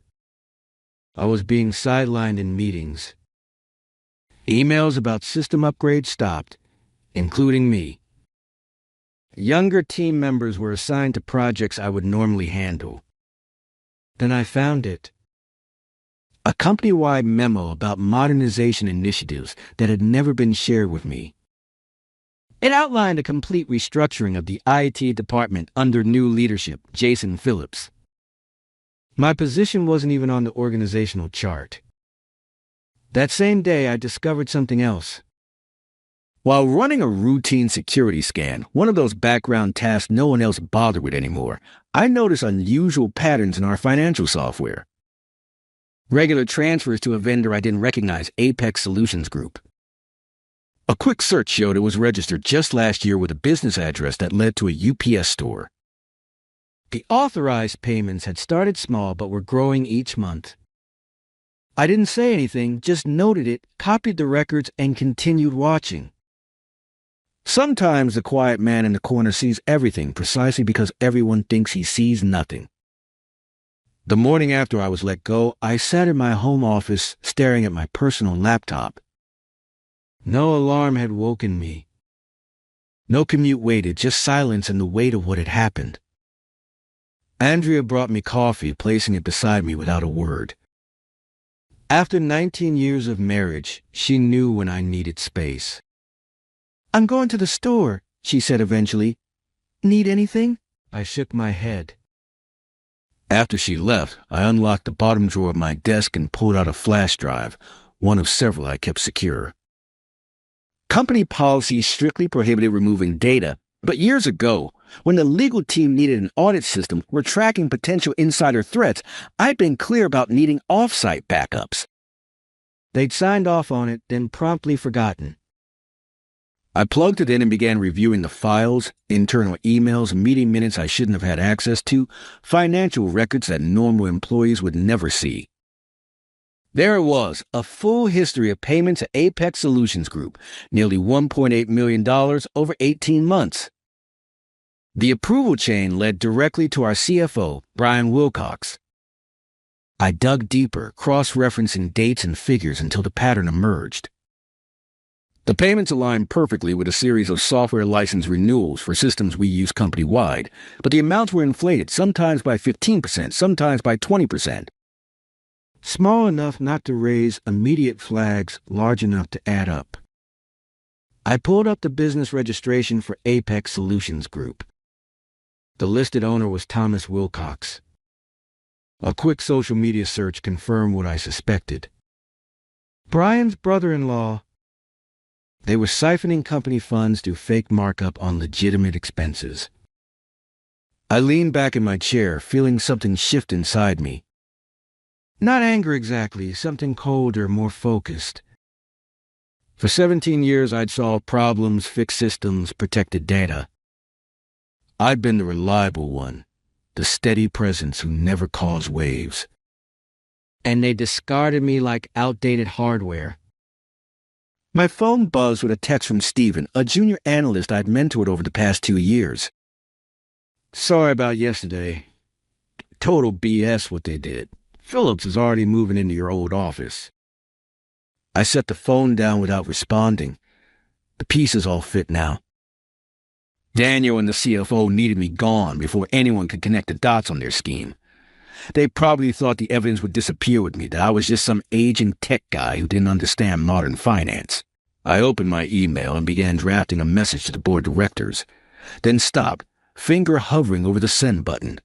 I was being sidelined in meetings. Emails about system upgrades stopped, including me. Younger team members were assigned to projects I would normally handle. Then I found it. A company-wide memo about modernization initiatives that had never been shared with me. It outlined a complete restructuring of the IT department under new leadership, Jason Phillips. My position wasn't even on the organizational chart. That same day, I discovered something else. While running a routine security scan, one of those background tasks no one else bothered with anymore, I noticed unusual patterns in our financial software. Regular transfers to a vendor I didn't recognize, Apex Solutions Group. A quick search showed it was registered just last year with a business address that led to a UPS store. The authorized payments had started small but were growing each month. I didn't say anything, just noted it, copied the records, and continued watching. Sometimes the quiet man in the corner sees everything precisely because everyone thinks he sees nothing. The morning after I was let go, I sat in my home office staring at my personal laptop. No alarm had woken me. No commute waited, just silence and the weight of what had happened. Andrea brought me coffee, placing it beside me without a word. After 19 years of marriage, she knew when I needed space. "I'm going to the store," she said eventually. "Need anything?" I shook my head. After she left, I unlocked the bottom drawer of my desk and pulled out a flash drive, one of several I kept secure. Company policy strictly prohibited removing data, but years ago, when the legal team needed an audit system for tracking potential insider threats, I'd been clear about needing off-site backups. They'd signed off on it, then promptly forgotten. I plugged it in and began reviewing the files, internal emails, meeting minutes I shouldn't have had access to, financial records that normal employees would never see. There it was, a full history of payments to Apex Solutions Group, nearly $1.8 million over 18 months. The approval chain led directly to our CFO, Brian Wilcox. I dug deeper, cross-referencing dates and figures until the pattern emerged. The payments aligned perfectly with a series of software license renewals for systems we use company-wide, but the amounts were inflated, sometimes by 15%, sometimes by 20%. Small enough not to raise immediate flags, large enough to add up. I pulled up the business registration for Apex Solutions Group. The listed owner was Thomas Wilcox. A quick social media search confirmed what I suspected. Brian's brother-in-law. They were siphoning company funds through fake markup on legitimate expenses. I leaned back in my chair, feeling something shift inside me. Not anger exactly, something colder, more focused. For 17 years, I'd solved problems, fixed systems, protected data. I'd been the reliable one, the steady presence who never caused waves. And they discarded me like outdated hardware. My phone buzzed with a text from Steven, a junior analyst I'd mentored over the past 2 years. Sorry about yesterday. Total BS what they did. Phillips is already moving into your old office. I set the phone down without responding. The pieces all fit now. Daniel and the CFO needed me gone before anyone could connect the dots on their scheme. They probably thought the evidence would disappear with me, that I was just some aging tech guy who didn't understand modern finance. I opened my email and began drafting a message to the board of directors, then stopped, finger hovering over the send button.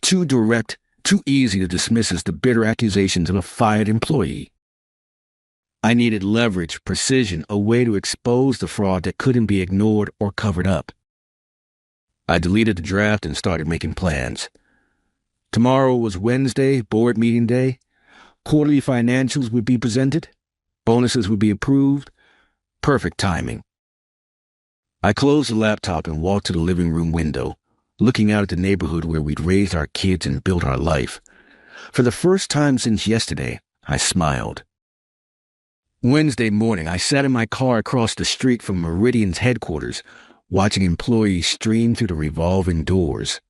Too direct, too easy to dismiss as the bitter accusations of a fired employee. I needed leverage, precision, a way to expose the fraud that couldn't be ignored or covered up. I deleted the draft and started making plans. Tomorrow was Wednesday, board meeting day. Quarterly financials would be presented. Bonuses would be approved. Perfect timing. I closed the laptop and walked to the living room window, looking out at the neighborhood where we'd raised our kids and built our life. For the first time since yesterday, I smiled. Wednesday morning, I sat in my car across the street from Meridian's headquarters, watching employees stream through the revolving doors.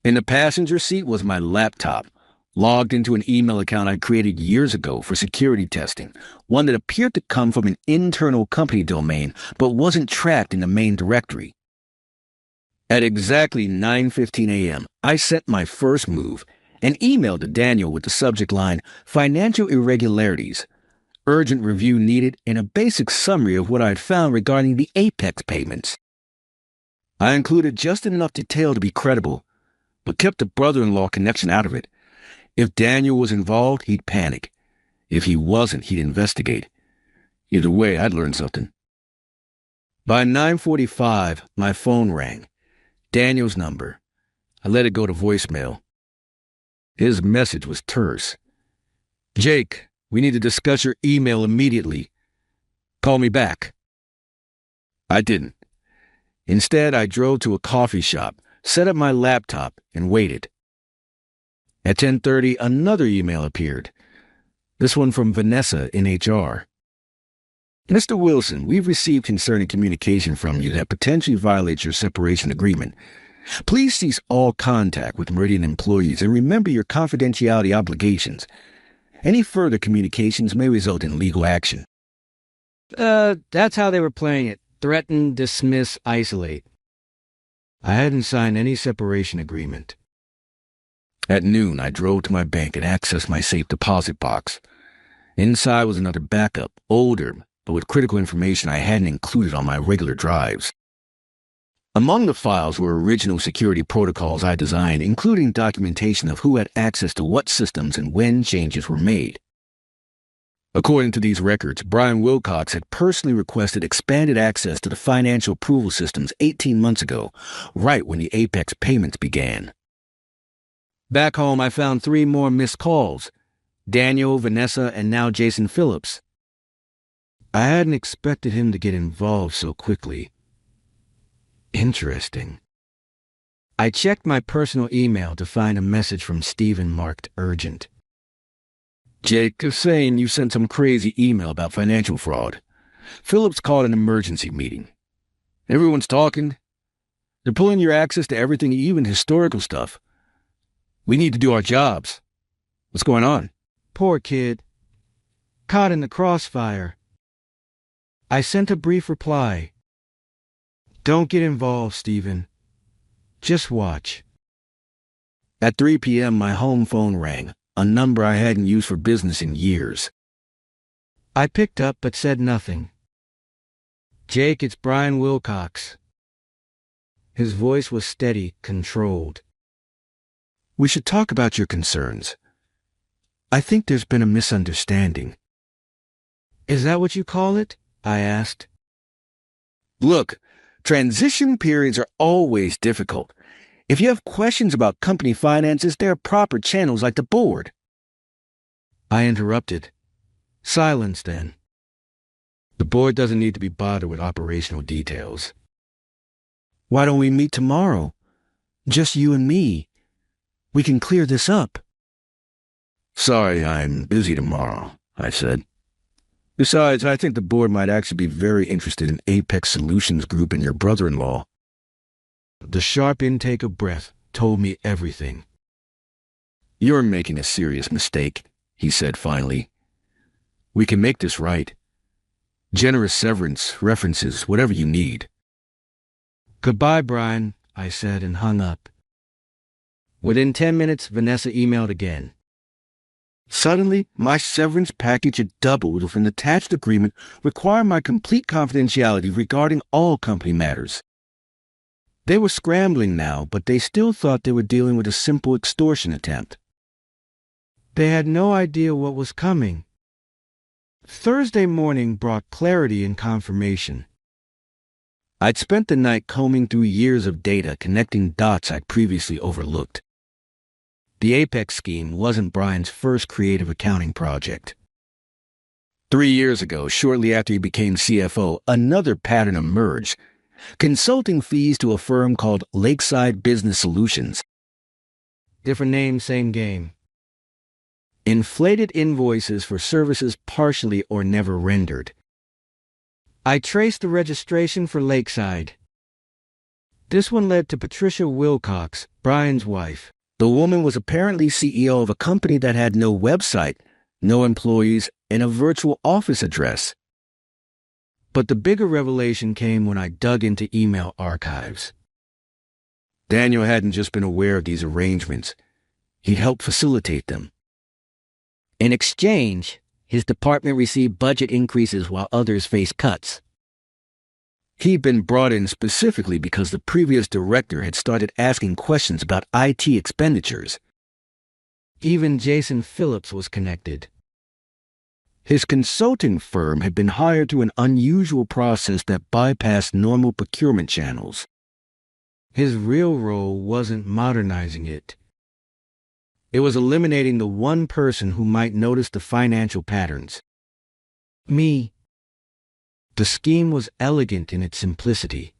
In the passenger seat was my laptop, logged into an email account I created years ago for security testing, one that appeared to come from an internal company domain but wasn't tracked in the main directory. At exactly 9:15 a.m., I sent my first move, an email to Daniel with the subject line, "Financial Irregularities. Urgent review needed," and a basic summary of what I'd found regarding the Apex payments. I included just enough detail to be credible, but kept the brother-in-law connection out of it. If Daniel was involved, he'd panic. If he wasn't, he'd investigate. Either way, I'd learn something. By 9:45, my phone rang. Daniel's number. I let it go to voicemail. His message was terse. "Jake, we need to discuss your email immediately. Call me back." I didn't. Instead, I drove to a coffee shop, set up my laptop, and waited. At 10:30, another email appeared. This one from Vanessa in HR. "Mr. Wilson, we've received concerning communication from you that potentially violates your separation agreement. Please cease all contact with Meridian employees and remember your confidentiality obligations. Any further communications may result in legal action." That's how they were playing it. Threaten, dismiss, isolate. I hadn't signed any separation agreement. At noon, I drove to my bank and accessed my safe deposit box. Inside was another backup, older, but with critical information I hadn't included on my regular drives. Among the files were original security protocols I designed, including documentation of who had access to what systems and when changes were made. According to these records, Brian Wilcox had personally requested expanded access to the financial approval systems 18 months ago, right when the Apex payments began. Back home, I found 3 more missed calls: Daniel, Vanessa, and now Jason Phillips. I hadn't expected him to get involved so quickly. Interesting. I checked my personal email to find a message from Steven marked urgent. "Jake is saying you sent some crazy email about financial fraud. Phillips called an emergency meeting. Everyone's talking. They're pulling your access to everything, even historical stuff. We need to do our jobs. What's going on?" Poor kid. Caught in the crossfire. I sent a brief reply. "Don't get involved, Steven. Just watch." At 3 p.m., my home phone rang, a number I hadn't used for business in years. I picked up but said nothing. "Jake, it's Brian Wilcox." His voice was steady, controlled. "We should talk about your concerns. I think there's been a misunderstanding." "Is that what you call it?" I asked. "Look, transition periods are always difficult. If you have questions about company finances, there are proper channels like the board." I interrupted. "Silence, then. The board doesn't need to be bothered with operational details." "Why don't we meet tomorrow? Just you and me. We can clear this up. Sorry, I'm busy tomorrow, I said. Besides, I think the board might actually be very interested in Apex Solutions Group and your brother-in-law. The sharp intake of breath told me everything. You're making a serious mistake, he said finally. We can make this right. Generous severance, references, whatever you need. Goodbye, Brian, I said and hung up. Within 10 minutes, Vanessa emailed again. Suddenly, my severance package had doubled with an attached agreement requiring my complete confidentiality regarding all company matters. They were scrambling now, but they still thought they were dealing with a simple extortion attempt. They had no idea what was coming. Thursday morning brought clarity and confirmation. I'd spent the night combing through years of data, connecting dots I'd previously overlooked. The Apex scheme wasn't Brian's first creative accounting project. 3 years ago, shortly after he became CFO, another pattern emerged. Consulting fees to a firm called Lakeside Business Solutions. Different name, same game. Inflated invoices for services partially or never rendered. I traced the registration for Lakeside. This one led to Patricia Wilcox, Brian's wife. The woman was apparently CEO of a company that had no website, no employees, and a virtual office address. But the bigger revelation came when I dug into email archives. Daniel hadn't just been aware of these arrangements. He helped facilitate them. In exchange, his department received budget increases while others faced cuts. He'd been brought in specifically because the previous director had started asking questions about IT expenditures. Even Jason Phillips was connected. His consulting firm had been hired through an unusual process that bypassed normal procurement channels. His real role wasn't modernizing it. It was eliminating the one person who might notice the financial patterns. Me. The scheme was elegant in its simplicity.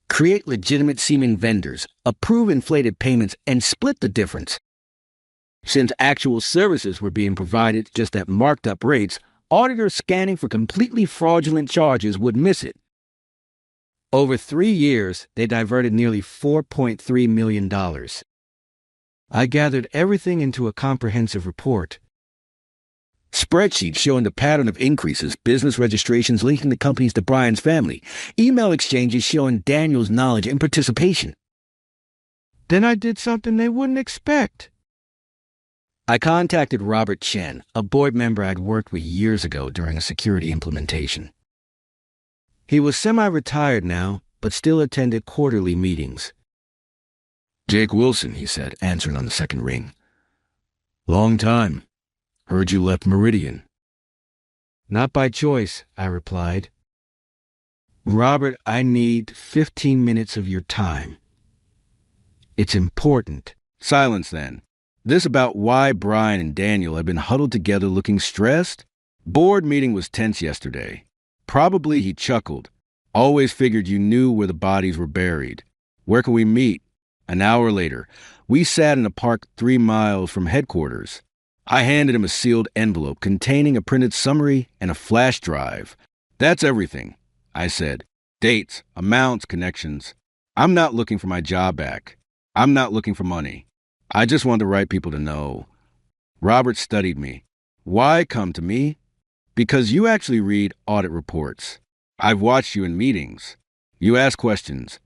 Create legitimate-seeming vendors, approve inflated payments, and split the difference. Since actual services were being provided just at marked-up rates, auditors scanning for completely fraudulent charges would miss it. Over 3 years, they diverted nearly $4.3 million. I gathered everything into a comprehensive report. Spreadsheets showing the pattern of increases, business registrations linking the companies to Brian's family, email exchanges showing Daniel's knowledge and participation. Then I did something they wouldn't expect. I contacted Robert Chen, a board member I'd worked with years ago during a security implementation. He was semi-retired now, but still attended quarterly meetings. Jake Wilson, he said, answering on the second ring. Long time. Heard you left Meridian. Not by choice, I replied. Robert, I need 15 minutes of your time. It's important. Silence then. This about why Brian and Daniel had been huddled together looking stressed? Board meeting was tense yesterday. Probably he chuckled. Always figured you knew where the bodies were buried. Where can we meet? An hour later, we sat in a park 3 miles from headquarters. I handed him a sealed envelope containing a printed summary and a flash drive. That's everything, I said. Dates, amounts, connections. I'm not looking for my job back. I'm not looking for money. I just want the right people to know. Robert studied me. Why come to me? Because you actually read audit reports. I've watched you in meetings. You ask questions.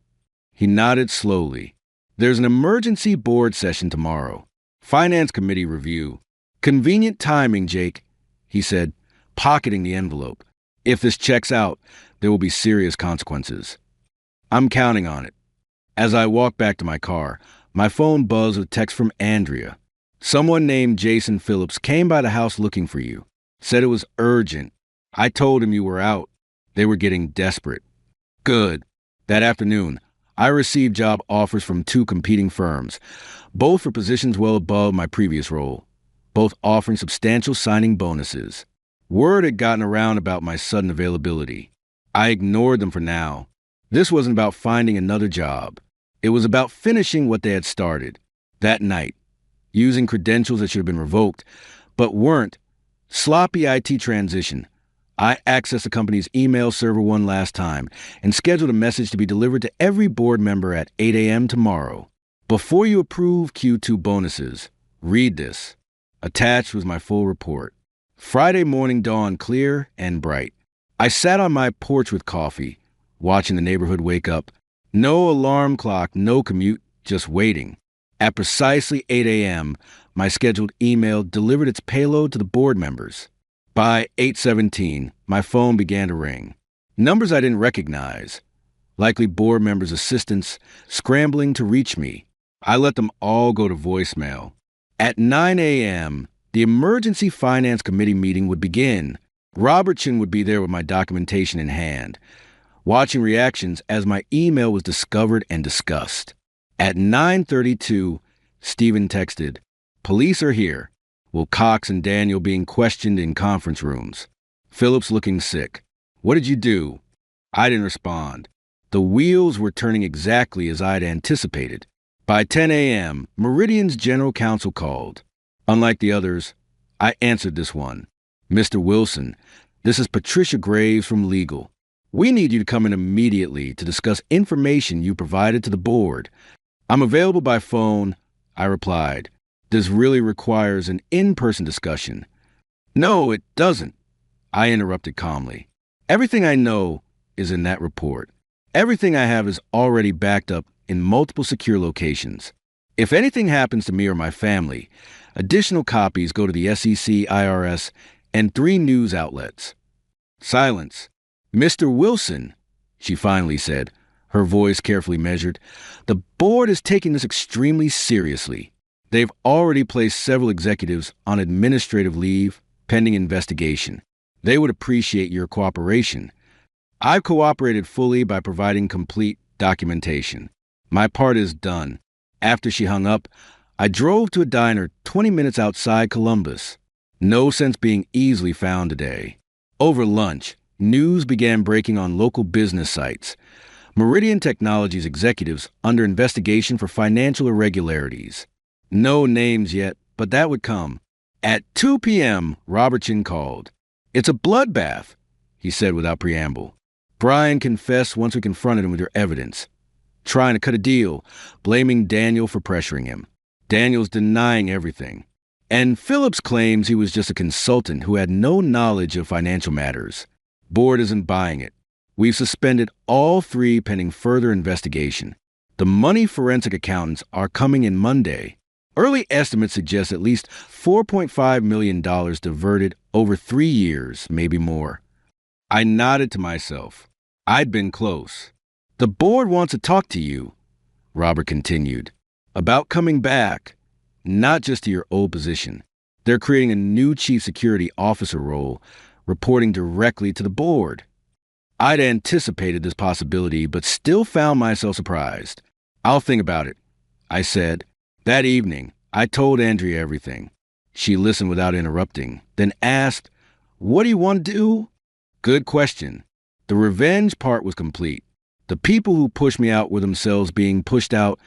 He nodded slowly. There's an emergency board session tomorrow. Finance committee review. Convenient timing, Jake, he said, pocketing the envelope. If this checks out, there will be serious consequences. I'm counting on it. As I walked back to my car, my phone buzzed with text from Andrea. Someone named Jason Phillips came by the house looking for you. Said it was urgent. I told him you were out. They were getting desperate. Good. That afternoon, I received job offers from 2 competing firms, both for positions well above my previous role, both offering substantial signing bonuses. Word had gotten around about my sudden availability. I ignored them for now. This wasn't about finding another job. It was about finishing what they had started. That night, using credentials that should have been revoked, but weren't, sloppy IT transition. I accessed the company's email server one last time and scheduled a message to be delivered to every board member at 8 a.m. tomorrow. Before you approve Q2 bonuses, read this. Attached was my full report. Friday morning dawned clear and bright. I sat on my porch with coffee, watching the neighborhood wake up. No alarm clock, no commute, just waiting. At precisely 8 a.m., my scheduled email delivered its payload to the board members. By 8:17, my phone began to ring. Numbers I didn't recognize, likely board members' assistants scrambling to reach me. I let them all go to voicemail. At 9 a.m., the Emergency Finance Committee meeting would begin. Robertson would be there with my documentation in hand, watching reactions as my email was discovered and discussed. At 9:32, Stephen texted, "Police are here. Will Cox and Daniel being questioned in conference rooms. Phillips looking sick. What did you do?" I didn't respond. The wheels were turning exactly as I'd anticipated. By 10 a.m., Meridian's general counsel called. Unlike the others, I answered this one. "Mr. Wilson, this is Patricia Graves from Legal. We need you to come in immediately to discuss information you provided to the board." "I'm available by phone," I replied. "This really requires an in-person discussion." "No, it doesn't," I interrupted calmly. "Everything I know is in that report. Everything I have is already backed up in multiple secure locations. If anything happens to me or my family, additional copies go to the SEC, IRS, and 3 news outlets." Silence. "Mr. Wilson," she finally said, her voice carefully measured, "the board is taking this extremely seriously. They've already placed several executives on administrative leave pending investigation. They would appreciate your cooperation. I've cooperated fully by providing complete documentation. My part is done." After she hung up, I drove to a diner 20 minutes outside Columbus. No sense being easily found today. Over lunch, news began breaking on local business sites. Meridian Technologies executives under investigation for financial irregularities. No names yet, but that would come. At 2 p.m., Robertson called. "It's a bloodbath," he said without preamble. Brian confessed once we confronted him with your evidence. Trying to cut a deal, blaming Daniel for pressuring him. Daniel's denying everything. And Phillips claims he was just a consultant who had no knowledge of financial matters. Board isn't buying it. We've suspended all 3 pending further investigation. The money forensic accountants are coming in Monday. Early estimates suggest at least $4.5 million diverted over 3 years, maybe more. I nodded to myself. I'd been close. "The board wants to talk to you," Robert continued, "about coming back, not just to your old position. They're creating a new chief security officer role, reporting directly to the board." I'd anticipated this possibility, but still found myself surprised. "I'll think about it," I said. That evening, I told Andrea everything. She listened without interrupting, then asked, "What do you want to do?" Good question. The revenge part was complete. The people who pushed me out were themselves being pushed out,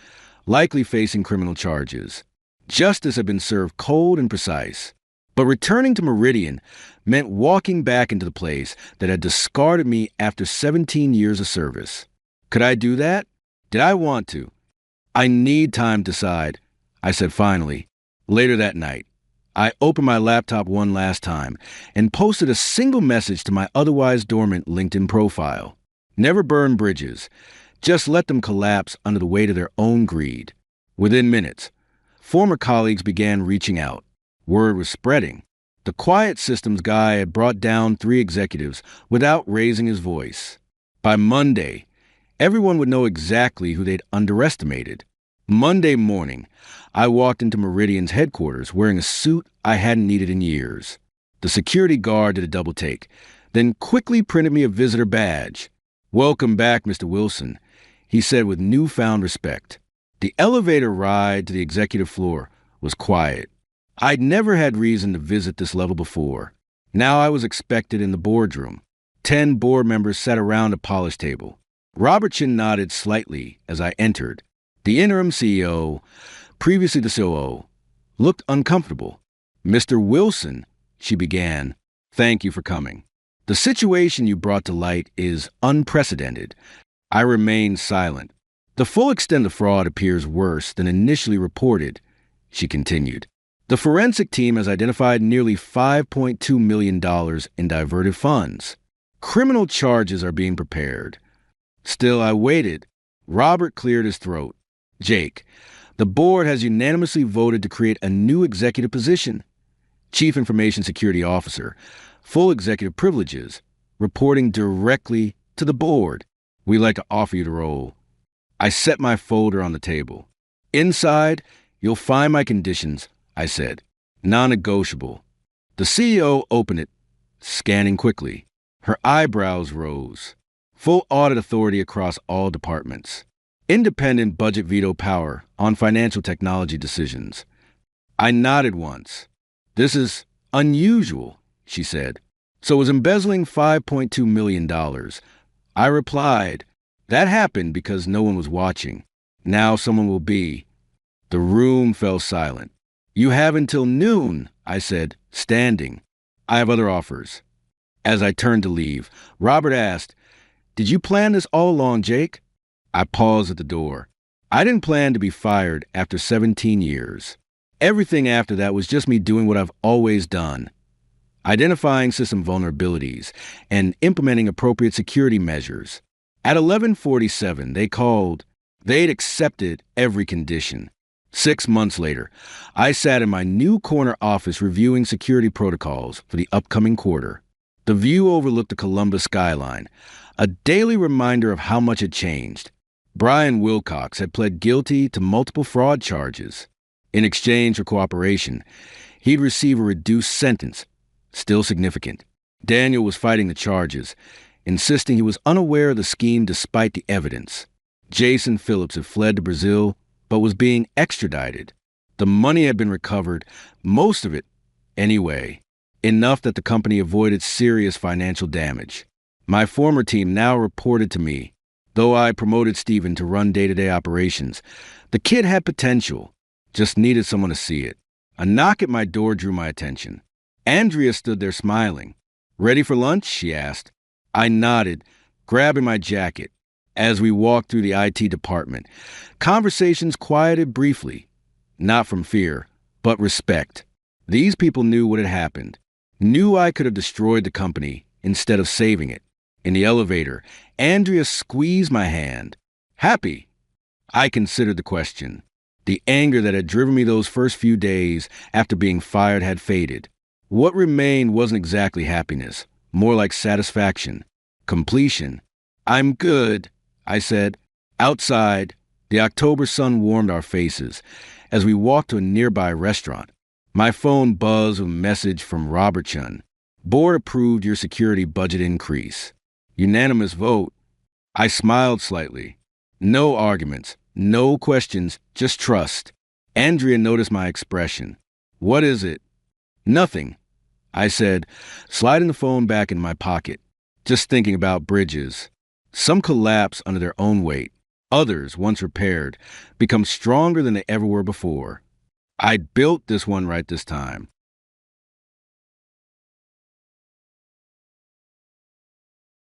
likely facing criminal charges. Justice had been served cold and precise. But returning to Meridian meant walking back into the place that had discarded me after 17 years of service. Could I do that? Did I want to? "I need time to decide," I said finally. Later that night, I opened my laptop one last time and posted a single message to my otherwise dormant LinkedIn profile. Never burn bridges. Just let them collapse under the weight of their own greed. Within minutes, former colleagues began reaching out. Word was spreading. The quiet systems guy had brought down 3 executives without raising his voice. By Monday, everyone would know exactly who they'd underestimated. Monday morning, I walked into Meridian's headquarters wearing a suit I hadn't needed in years. The security guard did a double take, then quickly printed me a visitor badge. "Welcome back, Mr. Wilson," he said with newfound respect. The elevator ride to the executive floor was quiet. I'd never had reason to visit this level before. Now I was expected in the boardroom. 10 board members sat around a polished table. Robertson nodded slightly as I entered. The interim CEO, previously the COO, looked uncomfortable. Mr. Wilson, she began, thank you for coming. The situation you brought to light is unprecedented. I remained silent. The full extent of fraud appears worse than initially reported, she continued. The forensic team has identified nearly $5.2 million in diverted funds. Criminal charges are being prepared. Still, I waited. Robert cleared his throat. Jake, the board has unanimously voted to create a new executive position. Chief Information Security Officer, full executive privileges, reporting directly to the board. We'd like to offer you the role. I set my folder on the table. Inside, you'll find my conditions, I said. Non-negotiable. The CEO opened it, scanning quickly. Her eyebrows rose. Full audit authority across all departments. Independent budget veto power on financial technology decisions. I nodded once. This is unusual, she said. So is embezzling $5.2 million. I replied, that happened because no one was watching. Now someone will be. The room fell silent. You have until noon, I said, standing. I have other offers. As I turned to leave, Robert asked, did you plan this all along, Jake? I paused at the door. I didn't plan to be fired after 17 years. Everything after that was just me doing what I've always done. Identifying system vulnerabilities and implementing appropriate security measures. At 11:47, they called. They'd accepted every condition. 6 months later, I sat in my new corner office reviewing security protocols for the upcoming quarter. The view overlooked the Columbus skyline, a daily reminder of how much had changed. Brian Wilcox had pled guilty to multiple fraud charges. In exchange for cooperation, he'd receive a reduced sentence, still significant. Daniel was fighting the charges, insisting he was unaware of the scheme despite the evidence. Jason Phillips had fled to Brazil, but was being extradited. The money had been recovered, most of it, anyway, enough that the company avoided serious financial damage. My former team now reported to me. Though I promoted Stephen to run day-to-day operations, the kid had potential, just needed someone to see it. A knock at my door drew my attention. Andrea stood there smiling. Ready for lunch? She asked. I nodded, grabbing my jacket. As we walked through the IT department, conversations quieted briefly, not from fear, but respect. These people knew what had happened, knew I could have destroyed the company instead of saving it. In the elevator, Andrea squeezed my hand. Happy? I considered the question. The anger that had driven me those first few days after being fired had faded. What remained wasn't exactly happiness, more like satisfaction, completion. I'm good, I said. Outside, the October sun warmed our faces as we walked to a nearby restaurant. My phone buzzed with a message from Robert Chun. Board approved your security budget increase. Unanimous vote. I smiled slightly. No arguments, no questions, just trust. Andrea noticed my expression. What is it? Nothing, I said, sliding the phone back in my pocket. Just thinking about bridges. Some collapse under their own weight. Others, once repaired, become stronger than they ever were before. I'd built this one right this time.